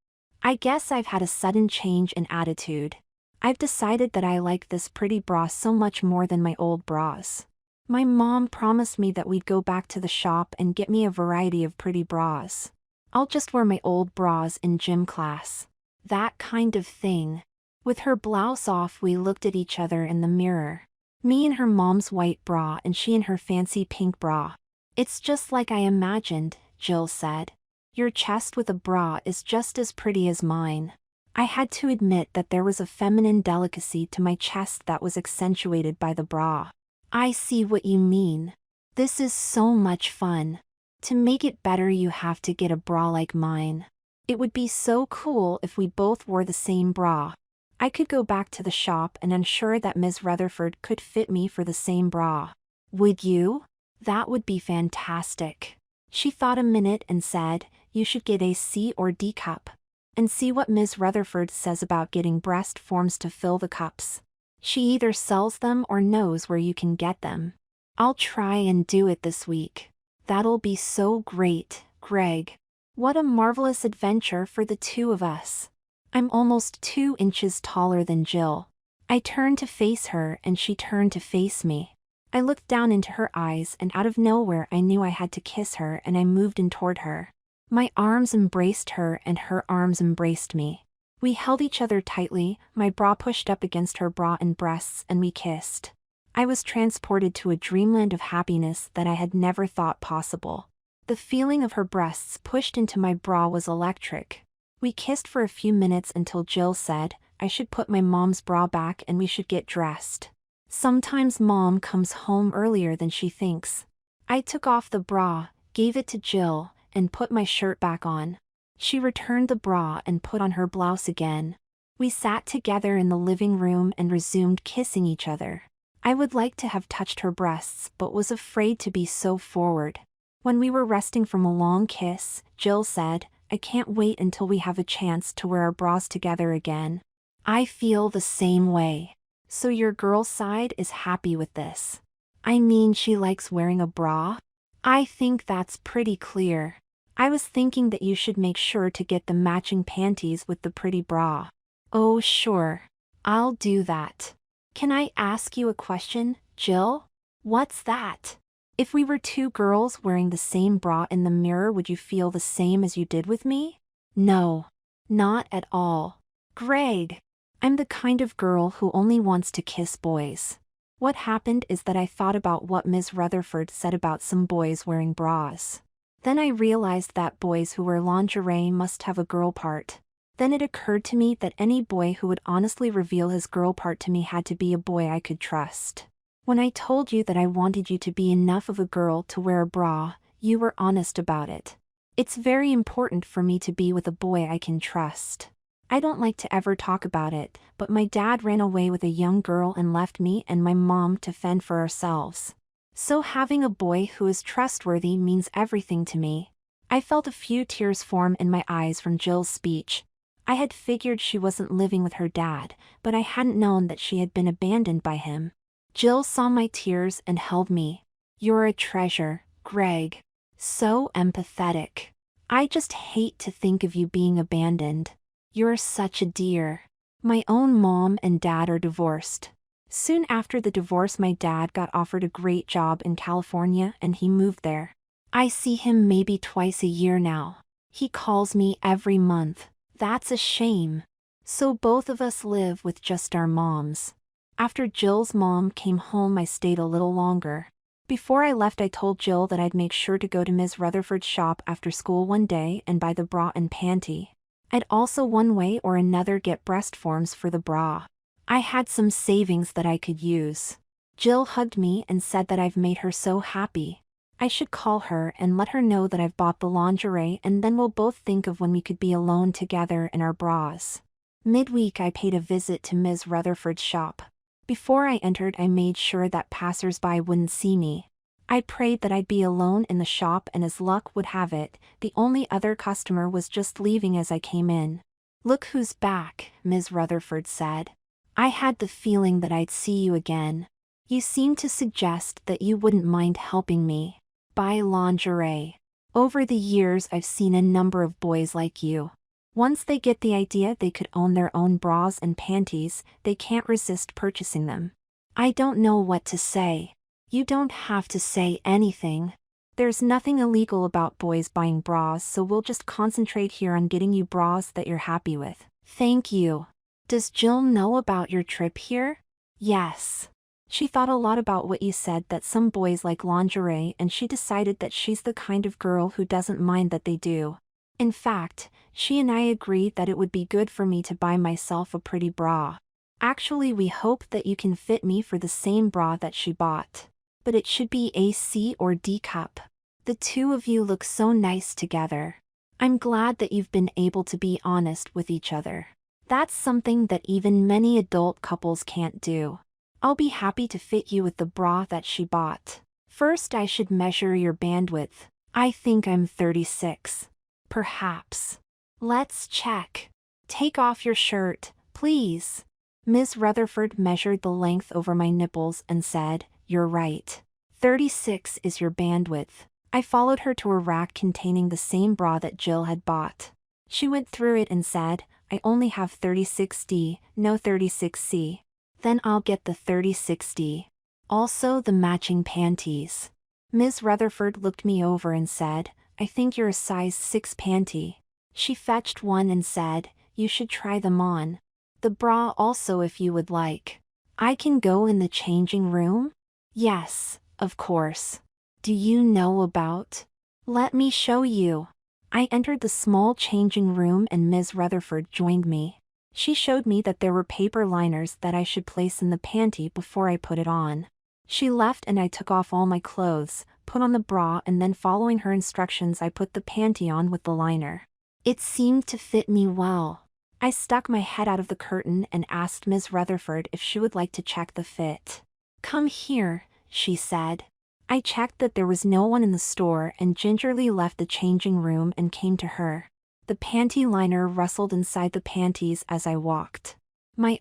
I guess I've had a sudden change in attitude. I've decided that I like this pretty bra so much more than my old bras. My mom promised me that we'd go back to the shop and get me a variety of pretty bras. I'll just wear my old bras in gym class. That kind of thing. With her blouse off we looked at each other in the mirror. Me in her mom's white bra and she in her fancy pink bra. It's just like I imagined, Jill said. Your chest with a bra is just as pretty as mine. I had to admit that there was a feminine delicacy to my chest that was accentuated by the bra. I see what you mean. This is so much fun. To make it better you have to get a bra like mine. It would be so cool if we both wore the same bra. I could go back to the shop and ensure that Ms. Rutherford could fit me for the same bra. Would you? That would be fantastic. She thought a minute and said, you should get a C or D cup. And see what Ms. Rutherford says about getting breast forms to fill the cups. She either sells them or knows where you can get them. I'll try and do it this week. That'll be so great, Greg. What a marvelous adventure for the two of us. I'm almost 2 inches taller than Jill. I turned to face her and she turned to face me. I looked down into her eyes and out of nowhere I knew I had to kiss her and I moved in toward her. My arms embraced her and her arms embraced me. We held each other tightly, my bra pushed up against her bra and breasts, and we kissed. I was transported to a dreamland of happiness that I had never thought possible. The feeling of her breasts pushed into my bra was electric. We kissed for a few minutes until Jill said, I should put my mom's bra back and we should get dressed. Sometimes mom comes home earlier than she thinks. I took off the bra, gave it to Jill, and put my shirt back on. She returned the bra and put on her blouse again. We sat together in the living room and resumed kissing each other. I would like to have touched her breasts but was afraid to be so forward. When we were resting from a long kiss, Jill said, I can't wait until we have a chance to wear our bras together again. I feel the same way. So your girl side is happy with this? I mean, she likes wearing a bra? I think that's pretty clear. I was thinking that you should make sure to get the matching panties with the pretty bra. Oh sure. I'll do that. Can I ask you a question, Jill? What's that? If we were 2 girls wearing the same bra in the mirror, would you feel the same as you did with me? No. Not at all. Greg. I'm the kind of girl who only wants to kiss boys. What happened is that I thought about what Ms. Rutherford said about some boys wearing bras. Then I realized that boys who wear lingerie must have a girl part. Then it occurred to me that any boy who would honestly reveal his girl part to me had to be a boy I could trust. When I told you that I wanted you to be enough of a girl to wear a bra, you were honest about it. It's very important for me to be with a boy I can trust. I don't like to ever talk about it, but my dad ran away with a young girl and left me and my mom to fend for ourselves. So having a boy who is trustworthy means everything to me. I felt a few tears form in my eyes from Jill's speech. I had figured she wasn't living with her dad, but I hadn't known that she had been abandoned by him. Jill saw my tears and held me. You're a treasure, Greg. So empathetic. I just hate to think of you being abandoned. You're such a dear. My own mom and dad are divorced. Soon after the divorce, my dad got offered a great job in California and he moved there. I see him maybe twice a year now. He calls me every month. That's a shame. So both of us live with just our moms. After Jill's mom came home, I stayed a little longer. Before I left, I told Jill that I'd make sure to go to Ms. Rutherford's shop after school one day and buy the bra and panty. I'd also one way or another get breast forms for the bra. I had some savings that I could use. Jill hugged me and said that I've made her so happy. I should call her and let her know that I've bought the lingerie, and then we'll both think of when we could be alone together in our bras. Midweek, I paid a visit to Ms. Rutherford's shop. Before I entered, I made sure that passers-by wouldn't see me. I prayed that I'd be alone in the shop, and as luck would have it, the only other customer was just leaving as I came in. Look who's back, Ms. Rutherford said. I had the feeling that I'd see you again. You seemed to suggest that you wouldn't mind helping me buy lingerie. Over the years, I've seen a number of boys like you. Once they get the idea they could own their own bras and panties, they can't resist purchasing them. I don't know what to say. You don't have to say anything. There's nothing illegal about boys buying bras, so we'll just concentrate here on getting you bras that you're happy with. Thank you. Does Jill know about your trip here? Yes. She thought a lot about what you said, that some boys like lingerie, and she decided that she's the kind of girl who doesn't mind that they do. In fact, she and I agreed that it would be good for me to buy myself a pretty bra. Actually, we hope that you can fit me for the same bra that she bought. But it should be a C or D cup. The two of you look so nice together. I'm glad that you've been able to be honest with each other. That's something that even many adult couples can't do. I'll be happy to fit you with the bra that she bought. First, I should measure your bandwidth. I think I'm 36. Perhaps. Let's check. Take off your shirt, please. Ms. Rutherford measured the length over my nipples and said, "You're right. 36 is your bandwidth." I followed her to a rack containing the same bra that Jill had bought. She went through it and said, "I only have 36D, no 36C. Then I'll get the 36D. Also the matching panties." Ms. Rutherford looked me over and said, "I think you're a size 6 panty." She fetched one and said, "You should try them on. The bra also if you would like." "I can go in the changing room?" "Yes, of course. Do you know about?" "Let me show you." I entered the small changing room and Ms. Rutherford joined me. She showed me that there were paper liners that I should place in the panty before I put it on. She left and I took off all my clothes, put on the bra, and then following her instructions I put the panty on with the liner. It seemed to fit me well. I stuck my head out of the curtain and asked Ms. Rutherford if she would like to check the fit. "Come here," she said. I checked that there was no one in the store and gingerly left the changing room and came to her. The panty liner rustled inside the panties as I walked.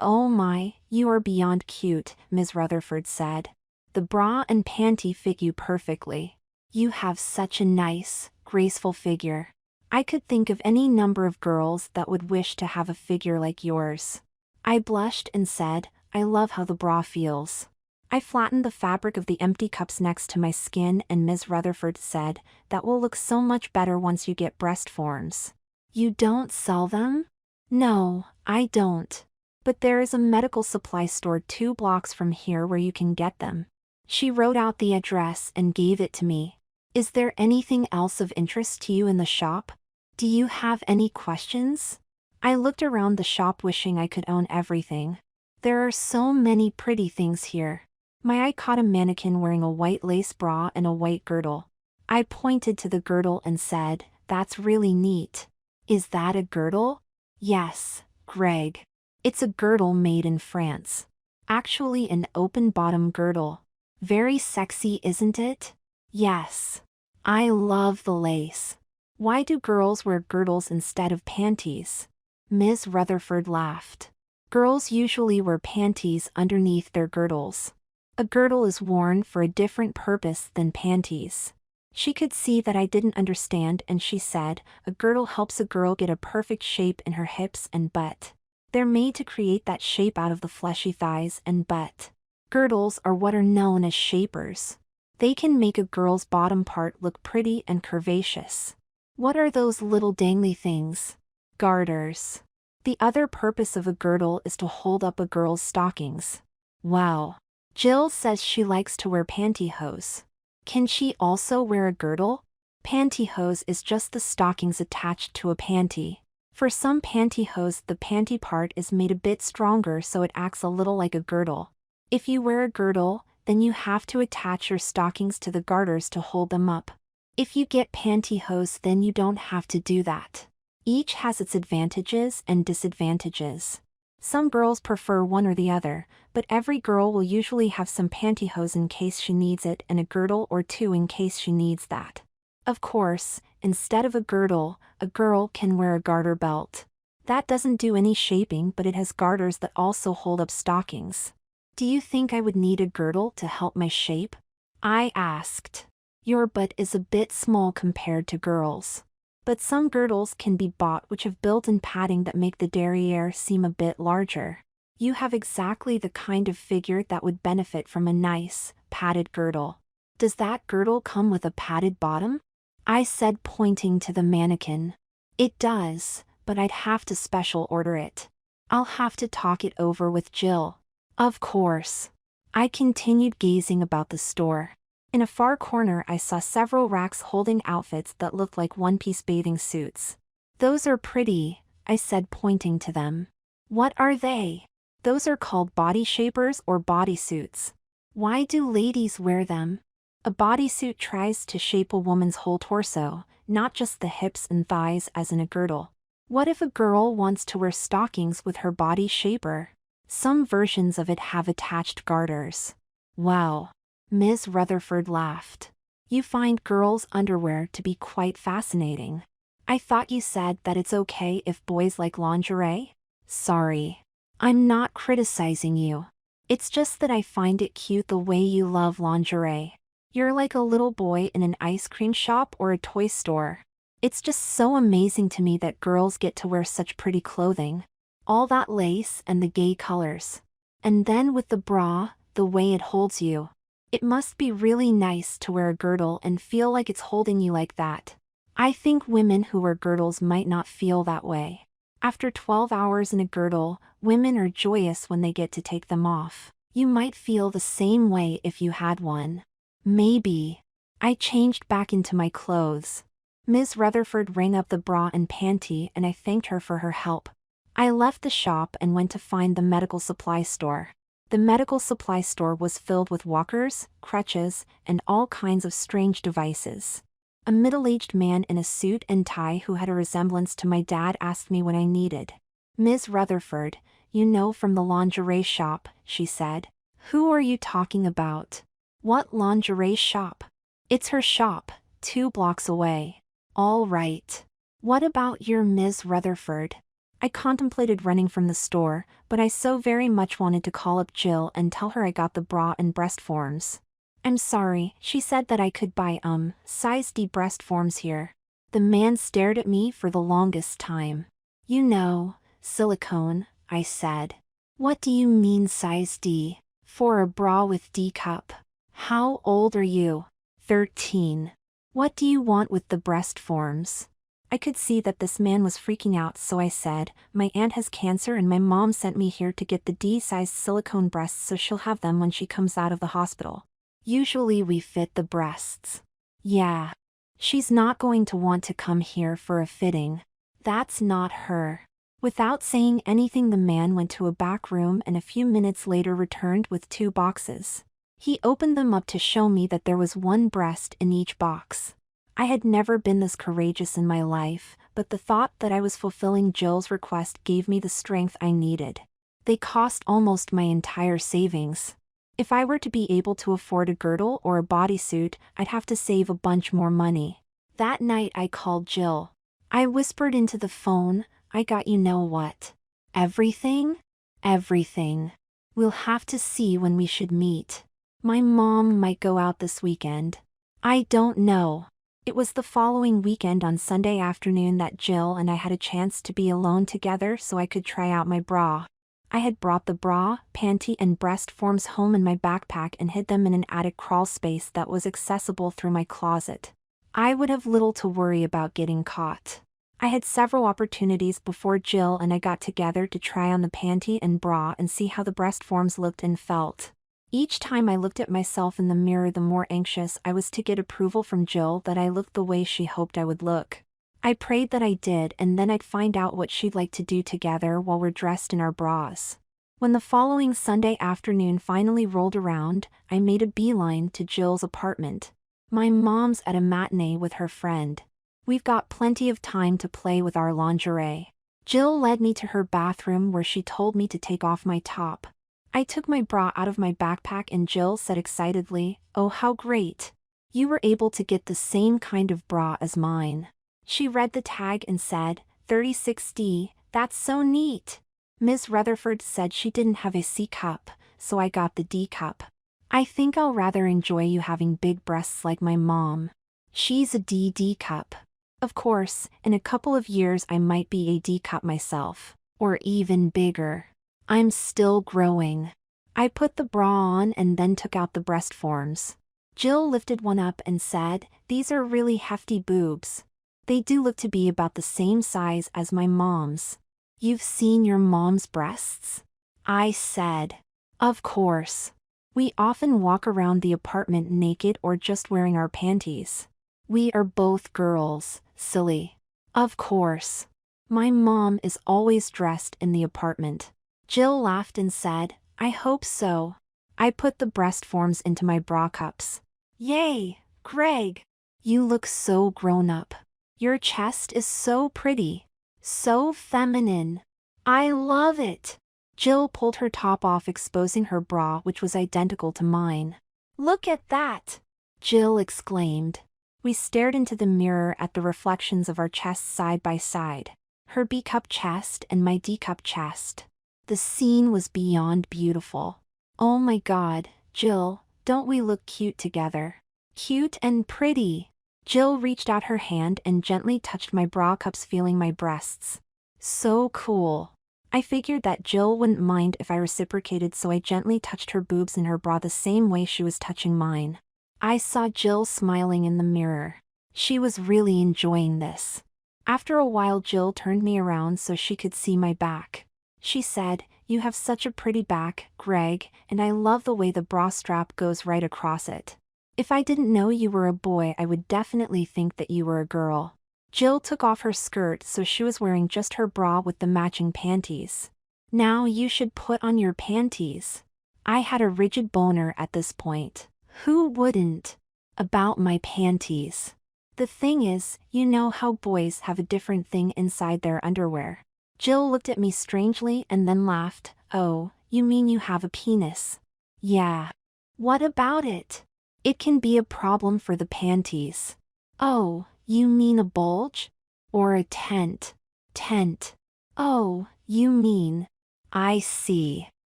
Oh my, you are beyond cute," Ms. Rutherford said. "The bra and panty fit you perfectly. You have such a nice, graceful figure. I could think of any number of girls that would wish to have a figure like yours." I blushed and said, "I love how the bra feels." I flattened the fabric of the empty cups next to my skin and Ms. Rutherford said, "That will look so much better once you get breast forms." "You don't sell them?" "No, I don't. But there is a medical supply store 2 blocks from here where you can get them." She wrote out the address and gave it to me. "Is there anything else of interest to you in the shop? Do you have any questions?" I looked around the shop wishing I could own everything. There are so many pretty things here. My eye caught a mannequin wearing a white lace bra and a white girdle. I pointed to the girdle and said, "That's really neat." "Is that a girdle?" "Yes, Greg. It's a girdle made in France. Actually an open-bottom girdle. Very sexy, isn't it?" "Yes. I love the lace. Why do girls wear girdles instead of panties?" Ms. Rutherford laughed. "Girls usually wear panties underneath their girdles. A girdle is worn for a different purpose than panties." She could see that I didn't understand and she said, "A girdle helps a girl get a perfect shape in her hips and butt. They're made to create that shape out of the fleshy thighs and butt. Girdles are what are known as shapers. They can make a girl's bottom part look pretty and curvaceous." "What are those little dangly things?" "Garters. The other purpose of a girdle is to hold up a girl's stockings." "Wow. Jill says she likes to wear pantyhose. Can she also wear a girdle?" "Pantyhose is just the stockings attached to a panty. For some pantyhose the panty part is made a bit stronger so it acts a little like a girdle. If you wear a girdle, then you have to attach your stockings to the garters to hold them up. If you get pantyhose then you don't have to do that. Each has its advantages and disadvantages. Some girls prefer one or the other, but every girl will usually have some pantyhose in case she needs it and a girdle or 2 in case she needs that. Of course, instead of a girdle, a girl can wear a garter belt. That doesn't do any shaping but it has garters that also hold up stockings." "Do you think I would need a girdle to help my shape?" I asked. "Your butt is a bit small compared to girls. But some girdles can be bought which have built-in padding that make the derriere seem a bit larger. You have exactly the kind of figure that would benefit from a nice, padded girdle." "Does that girdle come with a padded bottom?" I said pointing to the mannequin. "It does, but I'd have to special order it. I'll have to talk it over with Jill." "Of course." I continued gazing about the store. In a far corner I saw several racks holding outfits that looked like one-piece bathing suits. "Those are pretty," I said pointing to them. "What are they?" "Those are called body shapers or bodysuits." "Why do ladies wear them?" A bodysuit tries to shape a woman's whole torso, not just the hips and thighs as in a girdle. What if a girl wants to wear stockings with her body shaper? Some versions of it have attached garters. Wow. Ms. Rutherford laughed. You find girls' underwear to be quite fascinating. I thought you said that it's okay if boys like lingerie? Sorry. I'm not criticizing you. It's just that I find it cute the way you love lingerie. You're like a little boy in an ice cream shop or a toy store. It's just so amazing to me that girls get to wear such pretty clothing. All that lace and the gay colors. And then with the bra, the way it holds you. It must be really nice to wear a girdle and feel like it's holding you like that. I think women who wear girdles might not feel that way. After 12 hours in a girdle, women are joyous when they get to take them off. You might feel the same way if you had one. Maybe. I changed back into my clothes. Ms. Rutherford rang up the bra and panty and I thanked her for her help. I left the shop and went to find the medical supply store. The medical supply store was filled with walkers, crutches, and all kinds of strange devices. A middle-aged man in a suit and tie who had a resemblance to my dad asked me what I needed. Ms. Rutherford, you know from the lingerie shop, she said. Who are you talking about? What lingerie shop? It's her shop, 2 blocks away. All right. What about your Ms. Rutherford? I contemplated running from the store, but I so very much wanted to call up Jill and tell her I got the bra and breast forms. I'm sorry, she said that I could buy size D breast forms here. The man stared at me for the longest time. You know, silicone, I said. What do you mean size D? For a bra with D cup. How old are you? 13. What do you want with the breast forms? I could see that this man was freaking out, so I said, my aunt has cancer and my mom sent me here to get the D-sized silicone breasts so she'll have them when she comes out of the hospital. Usually we fit the breasts. Yeah. She's not going to want to come here for a fitting. That's not her. Without saying anything, the man went to a back room and a few minutes later returned with 2 boxes. He opened them up to show me that there was 1 breast in each box. I had never been this courageous in my life, but the thought that I was fulfilling Jill's request gave me the strength I needed. They cost almost my entire savings. If I were to be able to afford a girdle or a bodysuit, I'd have to save a bunch more money. That night I called Jill. I whispered into the phone, I got you know what. Everything? Everything. We'll have to see when we should meet. My mom might go out this weekend. I don't know. It was the following weekend on Sunday afternoon that Jill and I had a chance to be alone together so I could try out my bra. I had brought the bra, panty and breast forms home in my backpack and hid them in an attic crawl space that was accessible through my closet. I would have little to worry about getting caught. I had several opportunities before Jill and I got together to try on the panty and bra and see how the breast forms looked and felt. Each time I looked at myself in the mirror, the more anxious I was to get approval from Jill that I looked the way she hoped I would look. I prayed that I did, and then I'd find out what she'd like to do together while we're dressed in our bras. When the following Sunday afternoon finally rolled around, I made a beeline to Jill's apartment. My mom's at a matinee with her friend. We've got plenty of time to play with our lingerie. Jill led me to her bathroom where she told me to take off my top. I took my bra out of my backpack and Jill said excitedly, "Oh, how great. You were able to get the same kind of bra as mine." She read the tag and said, 36D, that's so neat. Ms. Rutherford said she didn't have a C cup, so I got the D cup. I think I'll rather enjoy you having big breasts like my mom. She's a D cup. Of course, in a couple of years I might be a D cup myself, or even bigger. I'm still growing. I put the bra on and then took out the breast forms. Jill lifted one up and said, "These are really hefty boobs. They do look to be about the same size as my mom's." "You've seen your mom's breasts?" I said. "Of course. We often walk around the apartment naked or just wearing our panties. We are both girls, silly. Of course. My mom is always dressed in the apartment." Jill laughed and said, "I hope so." I put the breast forms into my bra cups. Yay, Greg! You look so grown up. Your chest is so pretty. So feminine. I love it. Jill pulled her top off, exposing her bra, which was identical to mine. Look at that! Jill exclaimed. We stared into the mirror at the reflections of our chests side by side. Her B-cup chest and my D-cup chest. The scene was beyond beautiful. Oh my God, Jill, don't we look cute together? Cute and pretty. Jill reached out her hand and gently touched my bra cups, feeling my breasts. So cool. I figured that Jill wouldn't mind if I reciprocated, so I gently touched her boobs in her bra the same way she was touching mine. I saw Jill smiling in the mirror. She was really enjoying this. After a while, Jill turned me around so she could see my back. She said, "You have such a pretty back, Greg, and I love the way the bra strap goes right across it. If I didn't know you were a boy, I would definitely think that you were a girl." Jill took off her skirt, so she was wearing just her bra with the matching panties. "Now you should put on your panties." I had a rigid boner at this point. Who wouldn't? About my panties. The thing is, you know how boys have a different thing inside their underwear. Jill looked at me strangely and then laughed. "Oh, you mean you have a penis?" "Yeah." "What about it?" "It can be a problem for the panties." "Oh, you mean a bulge? Or a tent?" "Tent. Oh, you mean. I see.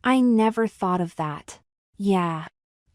I never thought of that." "Yeah.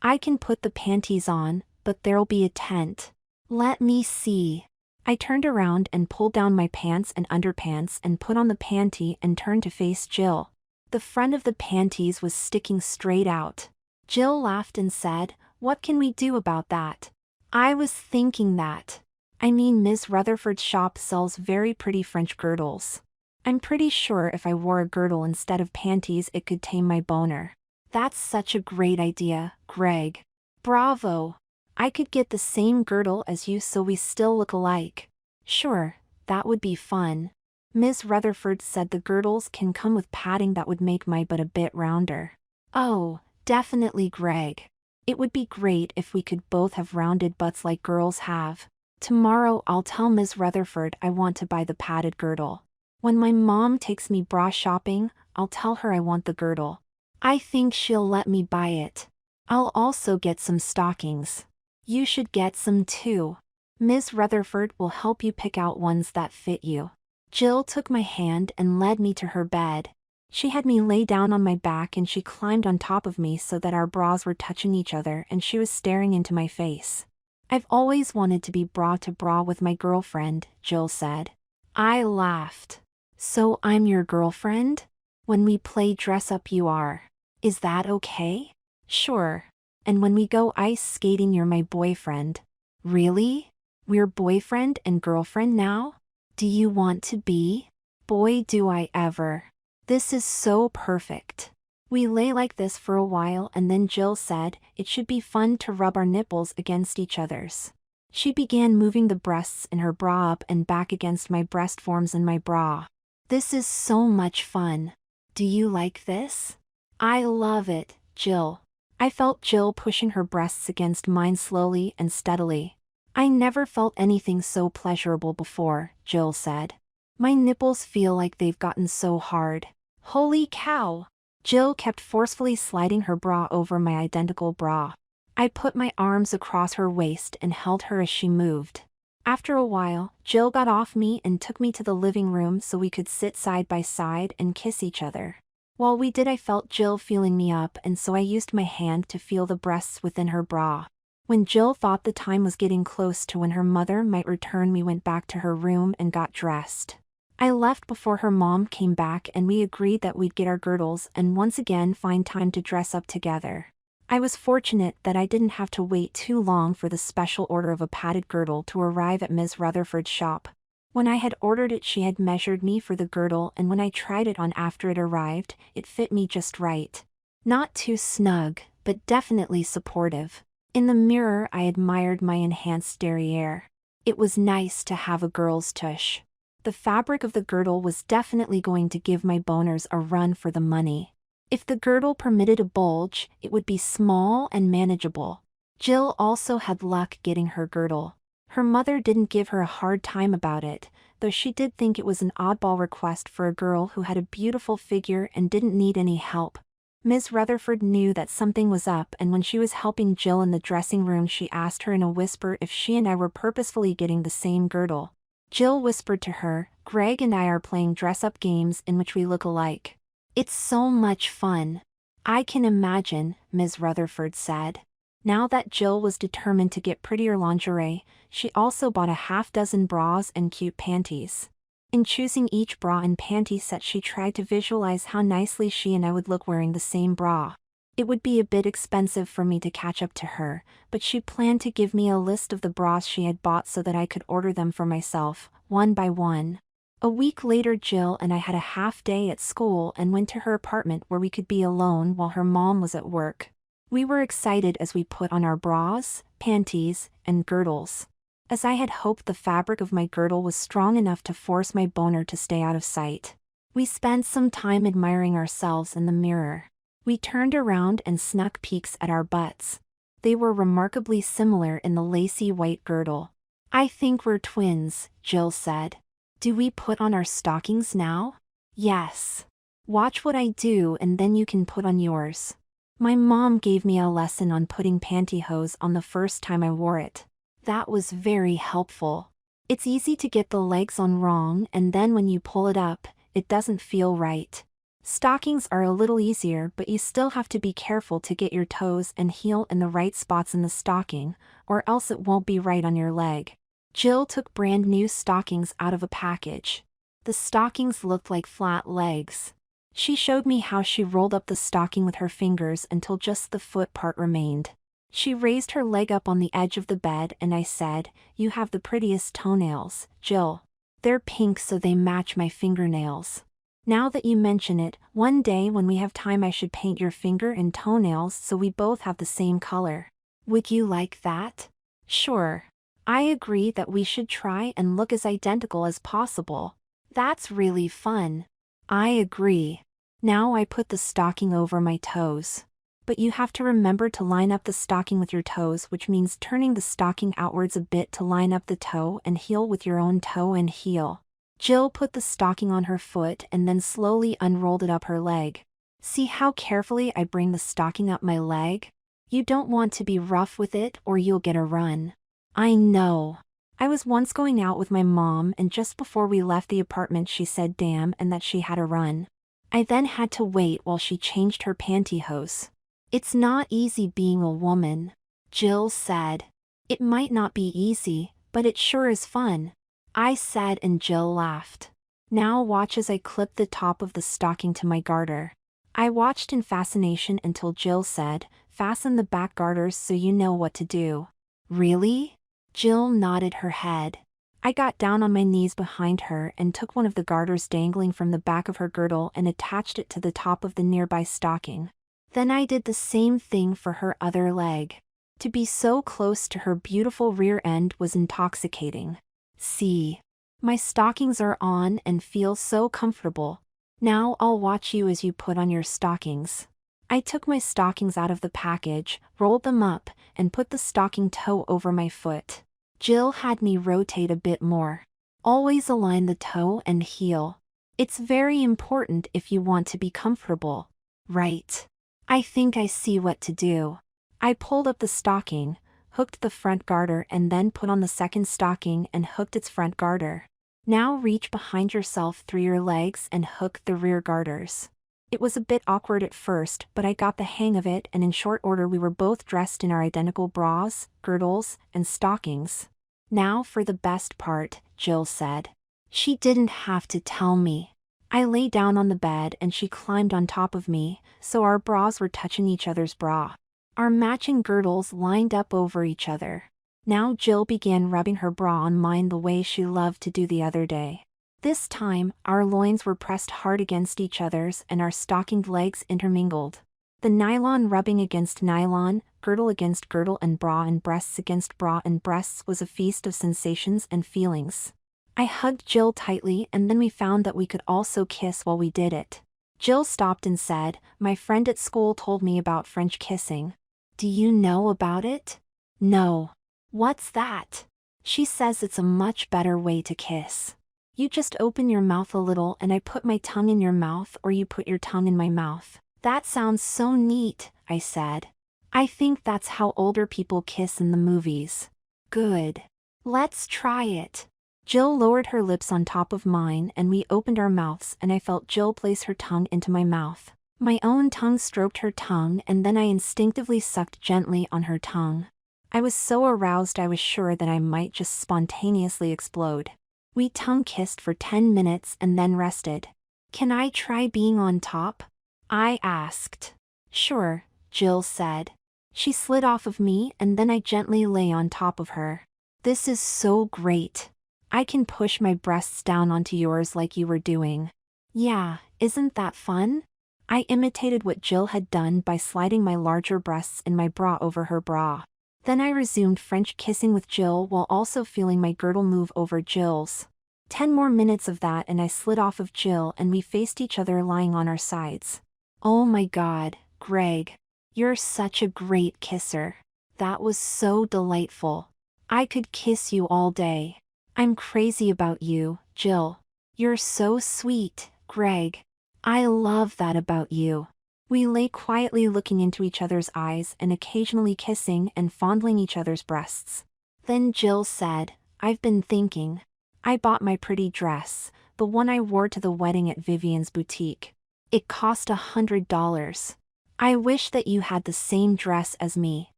I can put the panties on, but there'll be a tent." "Let me see." I turned around and pulled down my pants and underpants and put on the panty and turned to face Jill. The front of the panties was sticking straight out. Jill laughed and said, "What can we do about that?" I was thinking that. I mean, Ms. Rutherford's shop sells very pretty French girdles. I'm pretty sure if I wore a girdle instead of panties, it could tame my boner. That's such a great idea, Greg. Bravo. I could get the same girdle as you so we still look alike. Sure, that would be fun. Ms. Rutherford said the girdles can come with padding that would make my butt a bit rounder. Oh, definitely, Greg. It would be great if we could both have rounded butts like girls have. Tomorrow I'll tell Ms. Rutherford I want to buy the padded girdle. When my mom takes me bra shopping, I'll tell her I want the girdle. I think she'll let me buy it. I'll also get some stockings. You should get some too. Ms. Rutherford will help you pick out ones that fit you. Jill took my hand and led me to her bed. She had me lay down on my back and she climbed on top of me so that our bras were touching each other, and she was staring into my face. "I've always wanted to be bra to bra with my girlfriend," Jill said. I laughed. "So I'm your girlfriend? When we play dress up you are. Is that okay?" "Sure. And when we go ice skating you're my boyfriend." "Really? We're boyfriend and girlfriend now? Do you want to be?" "Boy, do I ever. This is so perfect." We lay like this for a while and then Jill said it should be fun to rub our nipples against each other's. She began moving the breasts in her bra up and back against my breast forms in my bra. "This is so much fun. Do you like this?" "I love it, Jill." I felt Jill pushing her breasts against mine slowly and steadily. "I never felt anything so pleasurable before," Jill said. "My nipples feel like they've gotten so hard. Holy cow!" Jill kept forcefully sliding her bra over my identical bra. I put my arms across her waist and held her as she moved. After a while, Jill got off me and took me to the living room so we could sit side by side and kiss each other. While we did, I felt Jill feeling me up, and so I used my hand to feel the breasts within her bra. When Jill thought the time was getting close to when her mother might return, we went back to her room and got dressed. I left before her mom came back and we agreed that we'd get our girdles and once again find time to dress up together. I was fortunate that I didn't have to wait too long for the special order of a padded girdle to arrive at Ms. Rutherford's shop. When I had ordered it, she had measured me for the girdle, and when I tried it on after it arrived, it fit me just right. Not too snug, but definitely supportive. In the mirror, I admired my enhanced derriere. It was nice to have a girl's tush. The fabric of the girdle was definitely going to give my boners a run for the money. If the girdle permitted a bulge, it would be small and manageable. Jill also had luck getting her girdle. Her mother didn't give her a hard time about it, though she did think it was an oddball request for a girl who had a beautiful figure and didn't need any help. Ms. Rutherford knew that something was up, and when she was helping Jill in the dressing room, she asked her in a whisper if she and I were purposefully getting the same girdle. Jill whispered to her, "Greg and I are playing dress-up games in which we look alike. It's so much fun." "I can imagine," Ms. Rutherford said. Now that Jill was determined to get prettier lingerie, she also bought a half-dozen bras and cute panties. In choosing each bra and panty set, she tried to visualize how nicely she and I would look wearing the same bra. It would be a bit expensive for me to catch up to her, but she planned to give me a list of the bras she had bought so that I could order them for myself, one by one. A week later, Jill and I had a half day at school and went to her apartment where we could be alone while her mom was at work. We were excited as we put on our bras, panties, and girdles. As I had hoped, the fabric of my girdle was strong enough to force my boner to stay out of sight. We spent some time admiring ourselves in the mirror. We turned around and snuck peeks at our butts. They were remarkably similar in the lacy white girdle. "I think we're twins," Jill said. "Do we put on our stockings now?" "Yes. Watch what I do and then you can put on yours." My mom gave me a lesson on putting pantyhose on the first time I wore it. That was very helpful. It's easy to get the legs on wrong, and then when you pull it up, it doesn't feel right. Stockings are a little easier, but you still have to be careful to get your toes and heel in the right spots in the stocking, or else it won't be right on your leg. Jill took brand new stockings out of a package. The stockings looked like flat legs. She showed me how she rolled up the stocking with her fingers until just the foot part remained. She raised her leg up on the edge of the bed and I said, "You have the prettiest toenails, Jill. They're pink so they match my fingernails. Now that you mention it, one day when we have time I should paint your finger and toenails so we both have the same color. Would you like that?" "Sure. I agree that we should try and look as identical as possible. That's really fun." "I agree." Now I put the stocking over my toes. But you have to remember to line up the stocking with your toes, which means turning the stocking outwards a bit to line up the toe and heel with your own toe and heel. Jill put the stocking on her foot and then slowly unrolled it up her leg. "See how carefully I bring the stocking up my leg? You don't want to be rough with it or you'll get a run." "I know. I was once going out with my mom and just before we left the apartment she said damn and that she had a run. I then had to wait while she changed her pantyhose. It's not easy being a woman," Jill said. "It might not be easy, but it sure is fun," I said, and Jill laughed. Now watch as I clip the top of the stocking to my garter. I watched in fascination until Jill said, "Fasten the back garters so you know what to do." "Really?" Jill nodded her head. I got down on my knees behind her and took one of the garters dangling from the back of her girdle and attached it to the top of the nearby stocking. Then I did the same thing for her other leg. To be so close to her beautiful rear end was intoxicating. "See? My stockings are on and feel so comfortable. Now I'll watch you as you put on your stockings." I took my stockings out of the package, rolled them up, and put the stocking toe over my foot. Jill had me rotate a bit more. "Always align the toe and heel. It's very important if you want to be comfortable." "Right. I think I see what to do." I pulled up the stocking, hooked the front garter and then put on the second stocking and hooked its front garter. Now reach behind yourself through your legs and hook the rear garters. It was a bit awkward at first, but I got the hang of it and in short order we were both dressed in our identical bras, girdles, and stockings. "Now for the best part," Jill said. She didn't have to tell me. I lay down on the bed and she climbed on top of me, so our bras were touching each other's bra. Our matching girdles lined up over each other. Now Jill began rubbing her bra on mine the way she loved to do the other day. This time, our loins were pressed hard against each other's and our stockinged legs intermingled. The nylon rubbing against nylon, girdle against girdle and bra and breasts against bra and breasts was a feast of sensations and feelings. I hugged Jill tightly and then we found that we could also kiss while we did it. Jill stopped and said, "My friend at school told me about French kissing. Do you know about it?" No. What's that? She says it's a much better way to kiss. You just open your mouth a little and I put my tongue in your mouth, or you put your tongue in my mouth. That sounds so neat, I said. I think that's how older people kiss in the movies. Good. Let's try it. Jill lowered her lips on top of mine and we opened our mouths, and I felt Jill place her tongue into my mouth. My own tongue stroked her tongue, and then I instinctively sucked gently on her tongue. I was so aroused I was sure that I might just spontaneously explode. We tongue kissed for 10 minutes and then rested. Can I try being on top? I asked. Sure, Jill said. She slid off of me and then I gently lay on top of her. This is so great. I can push my breasts down onto yours like you were doing. Yeah, isn't that fun? I imitated what Jill had done by sliding my larger breasts in my bra over her bra. Then I resumed French kissing with Jill while also feeling my girdle move over Jill's. 10 more minutes of that and I slid off of Jill and we faced each other lying on our sides. Oh my God, Greg. You're such a great kisser. That was so delightful. I could kiss you all day. I'm crazy about you, Jill. You're so sweet, Greg. I love that about you. We lay quietly looking into each other's eyes and occasionally kissing and fondling each other's breasts. Then Jill said, I've been thinking. I bought my pretty dress, the one I wore to the wedding at Vivian's boutique. It cost $100. I wish that you had the same dress as me.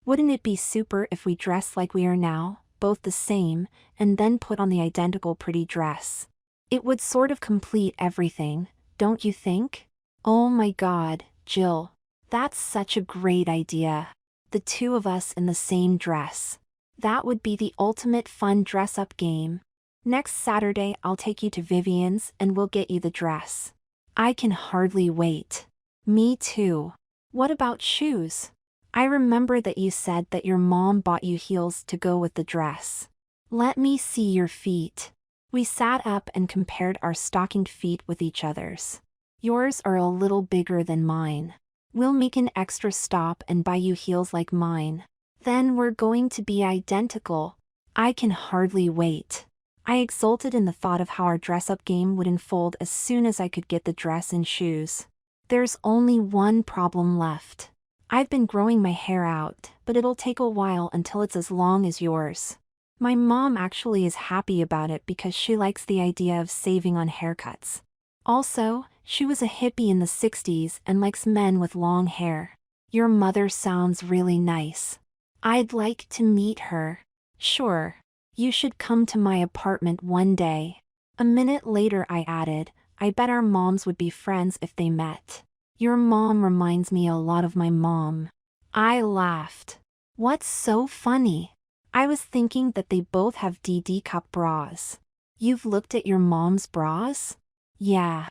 Wouldn't it be super if we dressed like we are now, both the same, and then put on the identical pretty dress? It would sort of complete everything, don't you think? Oh my God, Jill. That's such a great idea. The two of us in the same dress. That would be the ultimate fun dress-up game. Next Saturday I'll take you to Vivian's and we'll get you the dress. I can hardly wait. Me too. What about shoes? I remember that you said that your mom bought you heels to go with the dress. Let me see your feet. We sat up and compared our stockinged feet with each other's. Yours are a little bigger than mine. We'll make an extra stop and buy you heels like mine. Then we're going to be identical. I can hardly wait. I exulted in the thought of how our dress-up game would unfold as soon as I could get the dress and shoes. There's only one problem left. I've been growing my hair out, but it'll take a while until it's as long as yours. My mom actually is happy about it because she likes the idea of saving on haircuts. Also, she was a hippie in the 60s and likes men with long hair. Your mother sounds really nice. I'd like to meet her. Sure. You should come to my apartment one day. A minute later I added, I bet our moms would be friends if they met. Your mom reminds me a lot of my mom. I laughed. What's so funny? I was thinking that they both have DD cup bras. You've looked at your mom's bras? Yeah.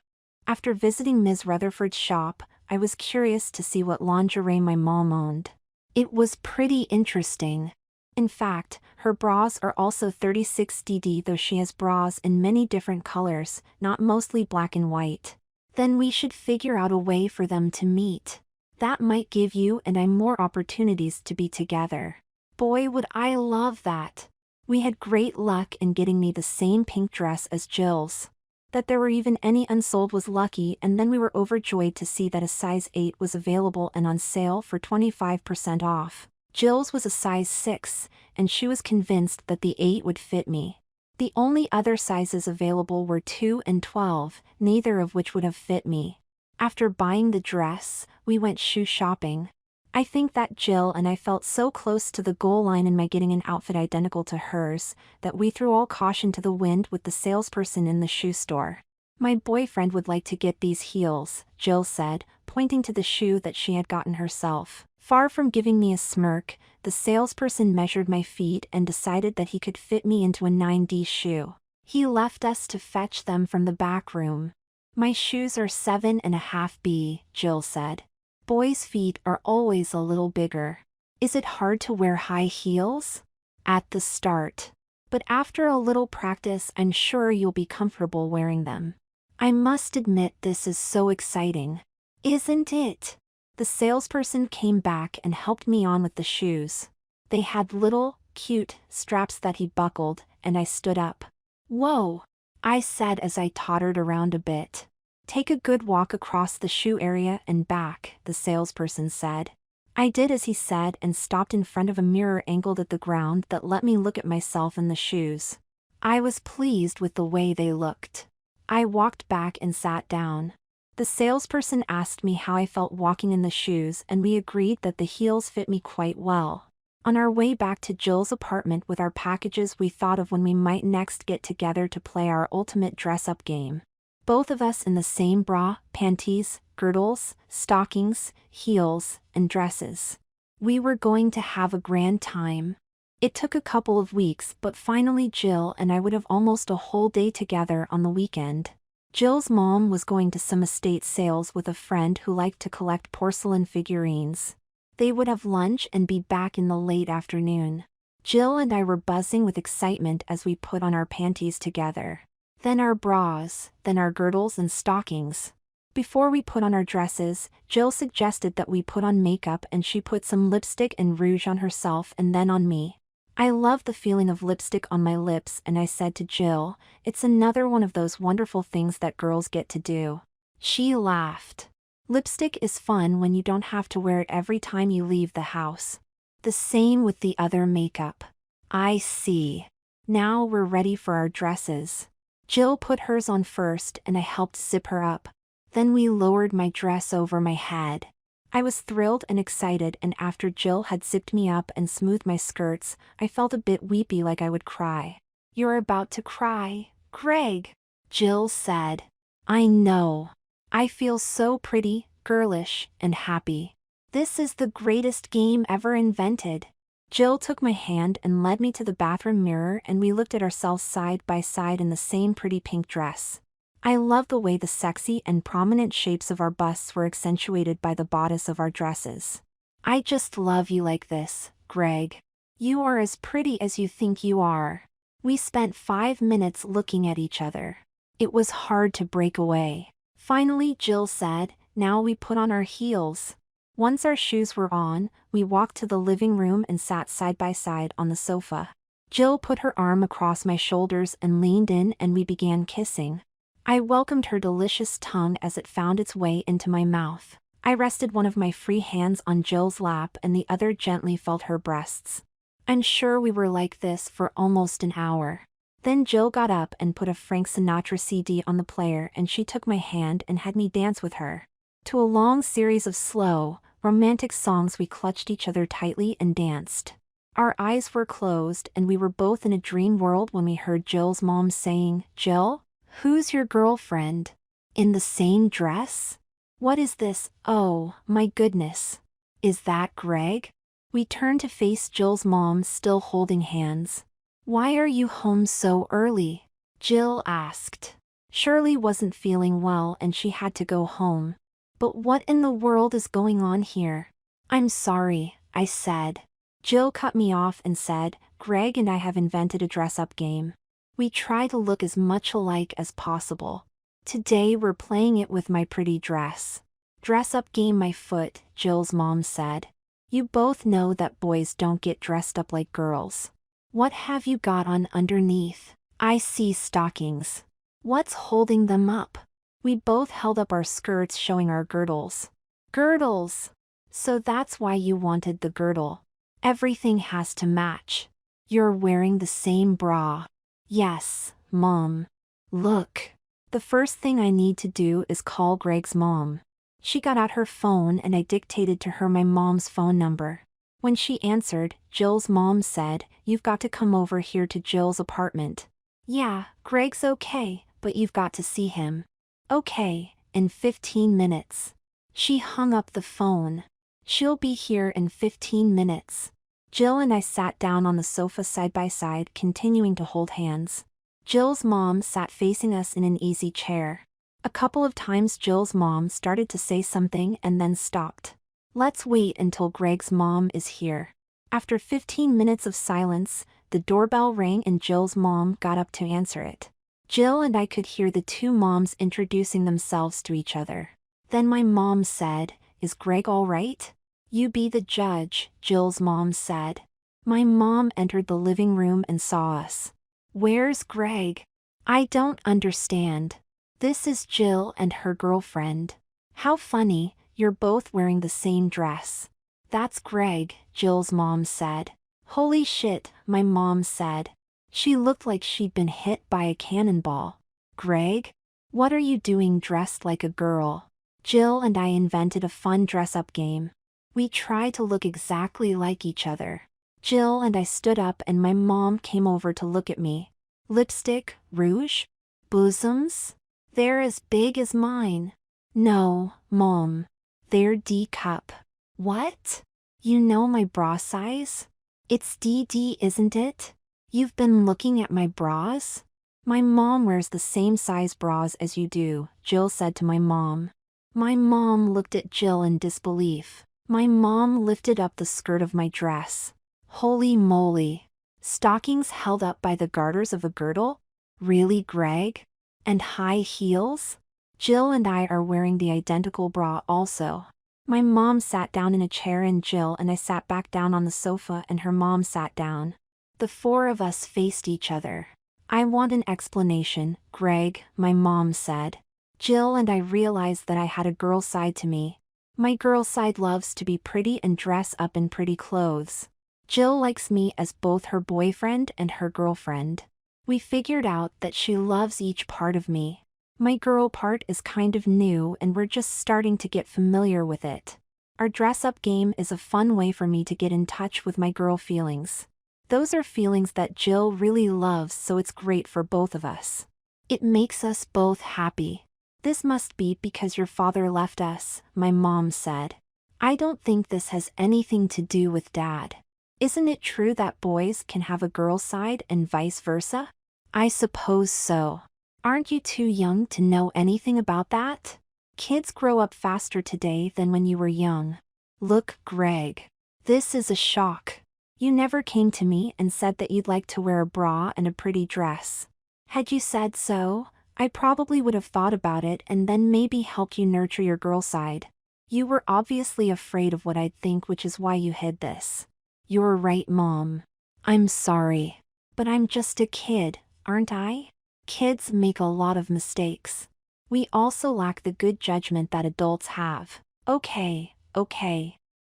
After visiting Ms. Rutherford's shop, I was curious to see what lingerie my mom owned. It was pretty interesting. In fact, her bras are also 36DD, though she has bras in many different colors, not mostly black and white. Then we should figure out a way for them to meet. That might give you and I more opportunities to be together. Boy, would I love that. We had great luck in getting me the same pink dress as Jill's. That there were even any unsold was lucky, and then we were overjoyed to see that a size 8 was available and on sale for 25% off. Jill's was a size 6, and she was convinced that the 8 would fit me. The only other sizes available were 2 and 12, neither of which would have fit me. After buying the dress, we went shoe shopping. I think that Jill and I felt so close to the goal line in my getting an outfit identical to hers, that we threw all caution to the wind with the salesperson in the shoe store. My boyfriend would like to get these heels, Jill said, pointing to the shoe that she had gotten herself. Far from giving me a smirk, the salesperson measured my feet and decided that he could fit me into a 9D shoe. He left us to fetch them from the back room. My shoes are 7.5B, Jill said. Boys' feet are always a little bigger. Is it hard to wear high heels? At the start. But after a little practice, I'm sure you'll be comfortable wearing them. I must admit this is so exciting. Isn't it? The salesperson came back and helped me on with the shoes. They had little, cute straps that he buckled, and I stood up. "Whoa," I said as I tottered around a bit. "Take a good walk across the shoe area and back," the salesperson said. I did as he said and stopped in front of a mirror angled at the ground that let me look at myself in the shoes. I was pleased with the way they looked. I walked back and sat down. The salesperson asked me how I felt walking in the shoes, and we agreed that the heels fit me quite well. On our way back to Jill's apartment with our packages, we thought of when we might next get together to play our ultimate dress-up game. Both of us in the same bra, panties, girdles, stockings, heels, and dresses. We were going to have a grand time. It took a couple of weeks, but finally Jill and I would have almost a whole day together on the weekend. Jill's mom was going to some estate sales with a friend who liked to collect porcelain figurines. They would have lunch and be back in the late afternoon. Jill and I were buzzing with excitement as we put on our panties together. Then our bras, then our girdles and stockings. Before we put on our dresses, Jill suggested that we put on makeup, and she put some lipstick and rouge on herself and then on me. I love the feeling of lipstick on my lips, and I said to Jill, "It's another one of those wonderful things that girls get to do." She laughed. Lipstick is fun when you don't have to wear it every time you leave the house. The same with the other makeup. I see. Now we're ready for our dresses. Jill put hers on first and I helped zip her up. Then we lowered my dress over my head. I was thrilled and excited, and after Jill had zipped me up and smoothed my skirts, I felt a bit weepy, like I would cry. "You're about to cry, Greg," Jill said. "I know. I feel so pretty, girlish, and happy. This is the greatest game ever invented." Jill took my hand and led me to the bathroom mirror, and we looked at ourselves side by side in the same pretty pink dress. I love the way the sexy and prominent shapes of our busts were accentuated by the bodice of our dresses. "I just love you like this, Greg. You are as pretty as you think you are." We spent 5 minutes looking at each other. It was hard to break away. Finally Jill said, "Now we put on our heels." Once our shoes were on, we walked to the living room and sat side by side on the sofa. Jill put her arm across my shoulders and leaned in, and we began kissing. I welcomed her delicious tongue as it found its way into my mouth. I rested one of my free hands on Jill's lap and the other gently felt her breasts. I'm sure we were like this for almost an hour. Then Jill got up and put a Frank Sinatra CD on the player, and she took my hand and had me dance with her. To a long series of slow, romantic songs, we clutched each other tightly and danced. Our eyes were closed and we were both in a dream world when we heard Jill's mom saying, "Jill? Who's your girlfriend? In the same dress? What is this? Oh, my goodness. Is that Greg?" We turned to face Jill's mom, still holding hands. "Why are you home so early?" Jill asked. Shirley wasn't feeling well and she had to go home. "But what in the world is going on here?" "I'm sorry," I said. Jill cut me off and said, "Greg and I have invented a dress-up game. We try to look as much alike as possible. Today we're playing it with my pretty dress." "Dress-up game, my foot," Jill's mom said. "You both know that boys don't get dressed up like girls. What have you got on underneath?" "I see stockings." "What's holding them up?" We both held up our skirts, showing our girdles. "Girdles! So that's why you wanted the girdle. Everything has to match. You're wearing the same bra." "Yes, Mom. Look. The first thing I need to do is call Greg's mom." She got out her phone and I dictated to her my mom's phone number. When she answered, Jill's mom said, "You've got to come over here to Jill's apartment." "Yeah, Greg's okay, but you've got to see him." "Okay, in 15 minutes. She hung up the phone. "She'll be here in 15 minutes. Jill and I sat down on the sofa side by side, continuing to hold hands. Jill's mom sat facing us in an easy chair. A couple of times Jill's mom started to say something and then stopped. "Let's wait until Greg's mom is here." After 15 minutes of silence, the doorbell rang and Jill's mom got up to answer it. Jill and I could hear the two moms introducing themselves to each other. Then my mom said, "Is Greg all right?" "You be the judge," Jill's mom said. My mom entered the living room and saw us. "Where's Greg?" "I don't understand. This is Jill and her girlfriend." "How funny, you're both wearing the same dress." "That's Greg," Jill's mom said. "Holy shit," my mom said. She looked like she'd been hit by a cannonball. "Greg? What are you doing dressed like a girl?" Jill and I invented a fun dress-up game. We tried to look exactly like each other. Jill and I stood up and my mom came over to look at me. "Lipstick, rouge? Bosoms? They're as big as mine." "No, Mom. They're D-cup." "What? You know my bra size? It's DD, isn't it? You've been looking at my bras?" "My mom wears the same size bras as you do," Jill said to my mom. My mom looked at Jill in disbelief. My mom lifted up the skirt of my dress. Holy moly. Stockings held up by the garters of a girdle? Really, Greg? And high heels? Jill and I are wearing the identical bra also. My mom sat down in a chair and Jill and I sat back down on the sofa and her mom sat down. The four of us faced each other. "I want an explanation, Greg," my mom said. Jill and I realized that I had a girl side to me. My girl side loves to be pretty and dress up in pretty clothes. Jill likes me as both her boyfriend and her girlfriend. We figured out that she loves each part of me. My girl part is kind of new and we're just starting to get familiar with it. Our dress-up game is a fun way for me to get in touch with my girl feelings. Those are feelings that Jill really loves, so it's great for both of us. It makes us both happy. "This must be because your father left us," my mom said. "I don't think this has anything to do with Dad. Isn't it true that boys can have a girl side and vice versa?" "I suppose so. Aren't you too young to know anything about that? Kids grow up faster today than when you were young." "Look, Greg. This is a shock. You never came to me and said that you'd like to wear a bra and a pretty dress. Had you said so, I probably would have thought about it and then maybe helped you nurture your girl side. You were obviously afraid of what I'd think, which is why you hid this." "You're right, Mom. I'm sorry. But I'm just a kid, aren't I? Kids make a lot of mistakes. We also lack the good judgment that adults have." Okay.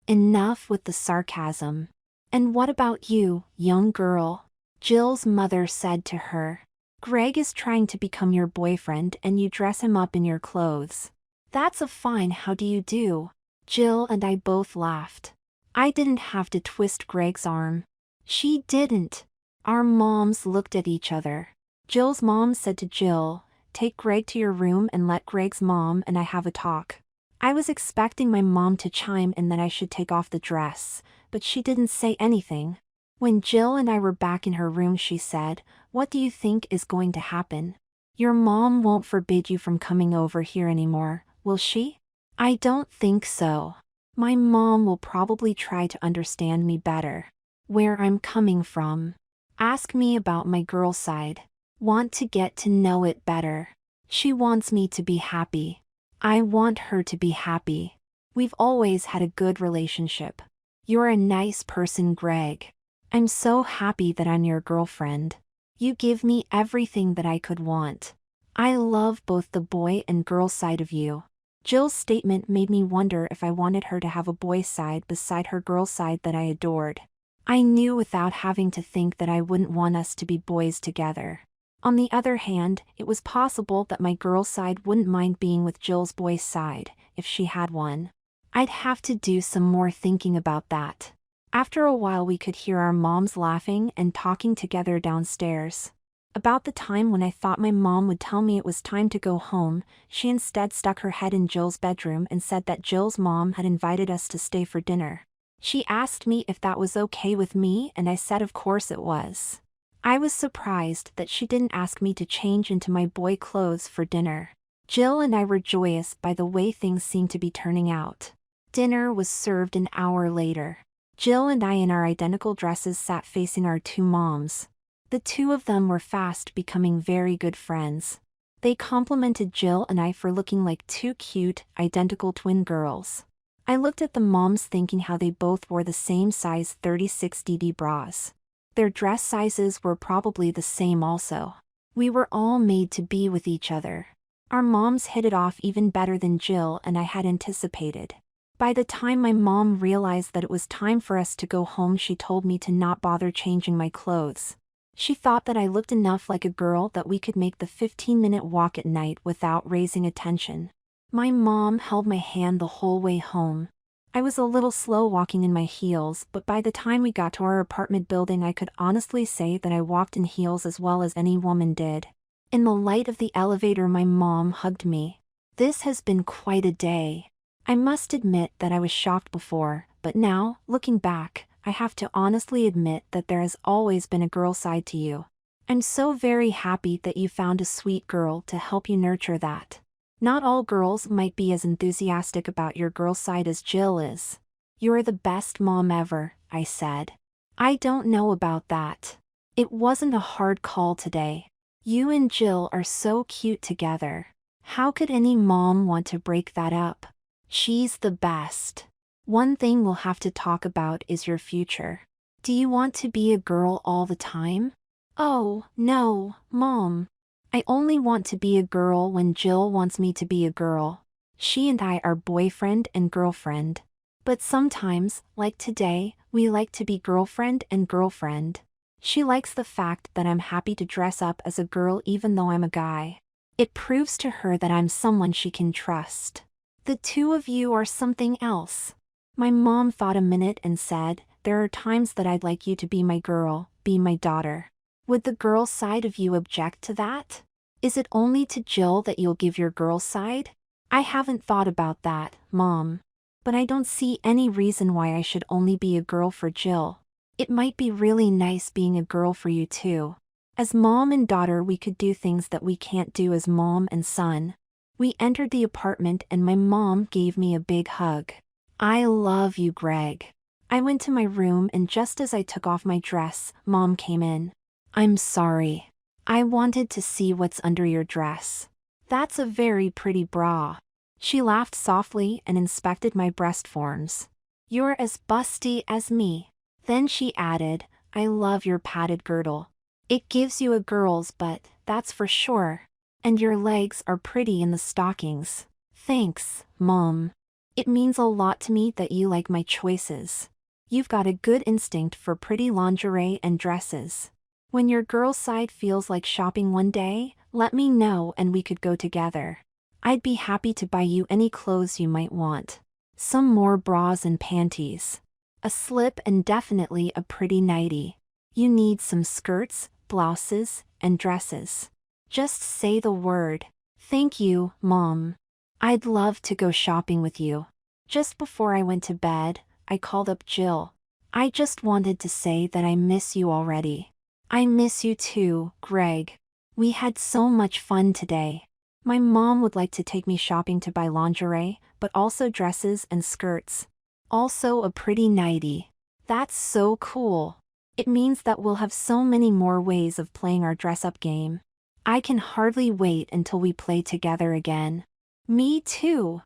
Enough with the sarcasm. "And what about you, young girl?" Jill's mother said to her. "Greg is trying to become your boyfriend and you dress him up in your clothes." "That's a fine how do you do." Jill and I both laughed. I didn't have to twist Greg's arm. She didn't. Our moms looked at each other. Jill's mom said to Jill, "Take Greg to your room and let Greg's mom and I have a talk." I was expecting my mom to chime in that I should take off the dress, but she didn't say anything. When Jill and I were back in her room, she said, "What do you think is going to happen? Your mom won't forbid you from coming over here anymore, will she?" "I don't think so. My mom will probably try to understand me better. Where I'm coming from. Ask me about my girl side. Want to get to know it better. She wants me to be happy. I want her to be happy. We've always had a good relationship. You're a nice person, Greg. I'm so happy that I'm your girlfriend. You give me everything that I could want. I love both the boy and girl side of you." Jill's statement made me wonder if I wanted her to have a boy side beside her girl side that I adored. I knew without having to think that I wouldn't want us to be boys together. On the other hand, it was possible that my girl side wouldn't mind being with Jill's boy side, if she had one. I'd have to do some more thinking about that. After a while we could hear our moms laughing and talking together downstairs. About the time when I thought my mom would tell me it was time to go home, she instead stuck her head in Jill's bedroom and said that Jill's mom had invited us to stay for dinner. She asked me if that was okay with me and I said of course it was. I was surprised that she didn't ask me to change into my boy clothes for dinner. Jill and I were joyous by the way things seemed to be turning out. Dinner was served an hour later. Jill and I in our identical dresses sat facing our two moms. The two of them were fast becoming very good friends. They complimented Jill and I for looking like two cute, identical twin girls. I looked at the moms thinking how they both wore the same size 36DD bras. Their dress sizes were probably the same also. We were all made to be with each other. Our moms hit it off even better than Jill and I had anticipated. By the time my mom realized that it was time for us to go home, she told me to not bother changing my clothes. She thought that I looked enough like a girl that we could make the 15-minute walk at night without raising attention. My mom held my hand the whole way home. I was a little slow walking in my heels, but by the time we got to our apartment building I could honestly say that I walked in heels as well as any woman did. In the light of the elevator my mom hugged me. This has been quite a day. I must admit that I was shocked before, but now, looking back, I have to honestly admit that there has always been a girl side to you. I'm so very happy that you found a sweet girl to help you nurture that. Not all girls might be as enthusiastic about your girl side as Jill is. You're the best mom ever, I said. I don't know about that. It wasn't a hard call today. You and Jill are so cute together. How could any mom want to break that up? She's the best. One thing we'll have to talk about is your future. Do you want to be a girl all the time? Oh, no, Mom. I only want to be a girl when Jill wants me to be a girl. She and I are boyfriend and girlfriend. But sometimes, like today, we like to be girlfriend and girlfriend. She likes the fact that I'm happy to dress up as a girl even though I'm a guy. It proves to her that I'm someone she can trust. The two of you are something else. My mom thought a minute and said, there are times that I'd like you to be my girl, be my daughter. Would the girl side of you object to that? Is it only to Jill that you'll give your girl side? I haven't thought about that, Mom. But I don't see any reason why I should only be a girl for Jill. It might be really nice being a girl for you too. As mom and daughter we could do things that we can't do as mom and son. We entered the apartment and my mom gave me a big hug. I love you, Greg. I went to my room and just as I took off my dress, Mom came in. I'm sorry. I wanted to see what's under your dress. That's a very pretty bra. She laughed softly and inspected my breast forms. You're as busty as me. Then she added, I love your padded girdle. It gives you a girl's butt, that's for sure. And your legs are pretty in the stockings. Thanks, Mom. It means a lot to me that you like my choices. You've got a good instinct for pretty lingerie and dresses. When your girl side feels like shopping one day, let me know and we could go together. I'd be happy to buy you any clothes you might want. Some more bras and panties. A slip and definitely a pretty nightie. You need some skirts, blouses, and dresses. Just say the word. Thank you, Mom. I'd love to go shopping with you. Just before I went to bed, I called up Jill. I just wanted to say that I miss you already. I miss you too, Greg. We had so much fun today. My mom would like to take me shopping to buy lingerie, but also dresses and skirts. Also a pretty nightie. That's so cool. It means that we'll have so many more ways of playing our dress-up game. I can hardly wait until we play together again. Me too.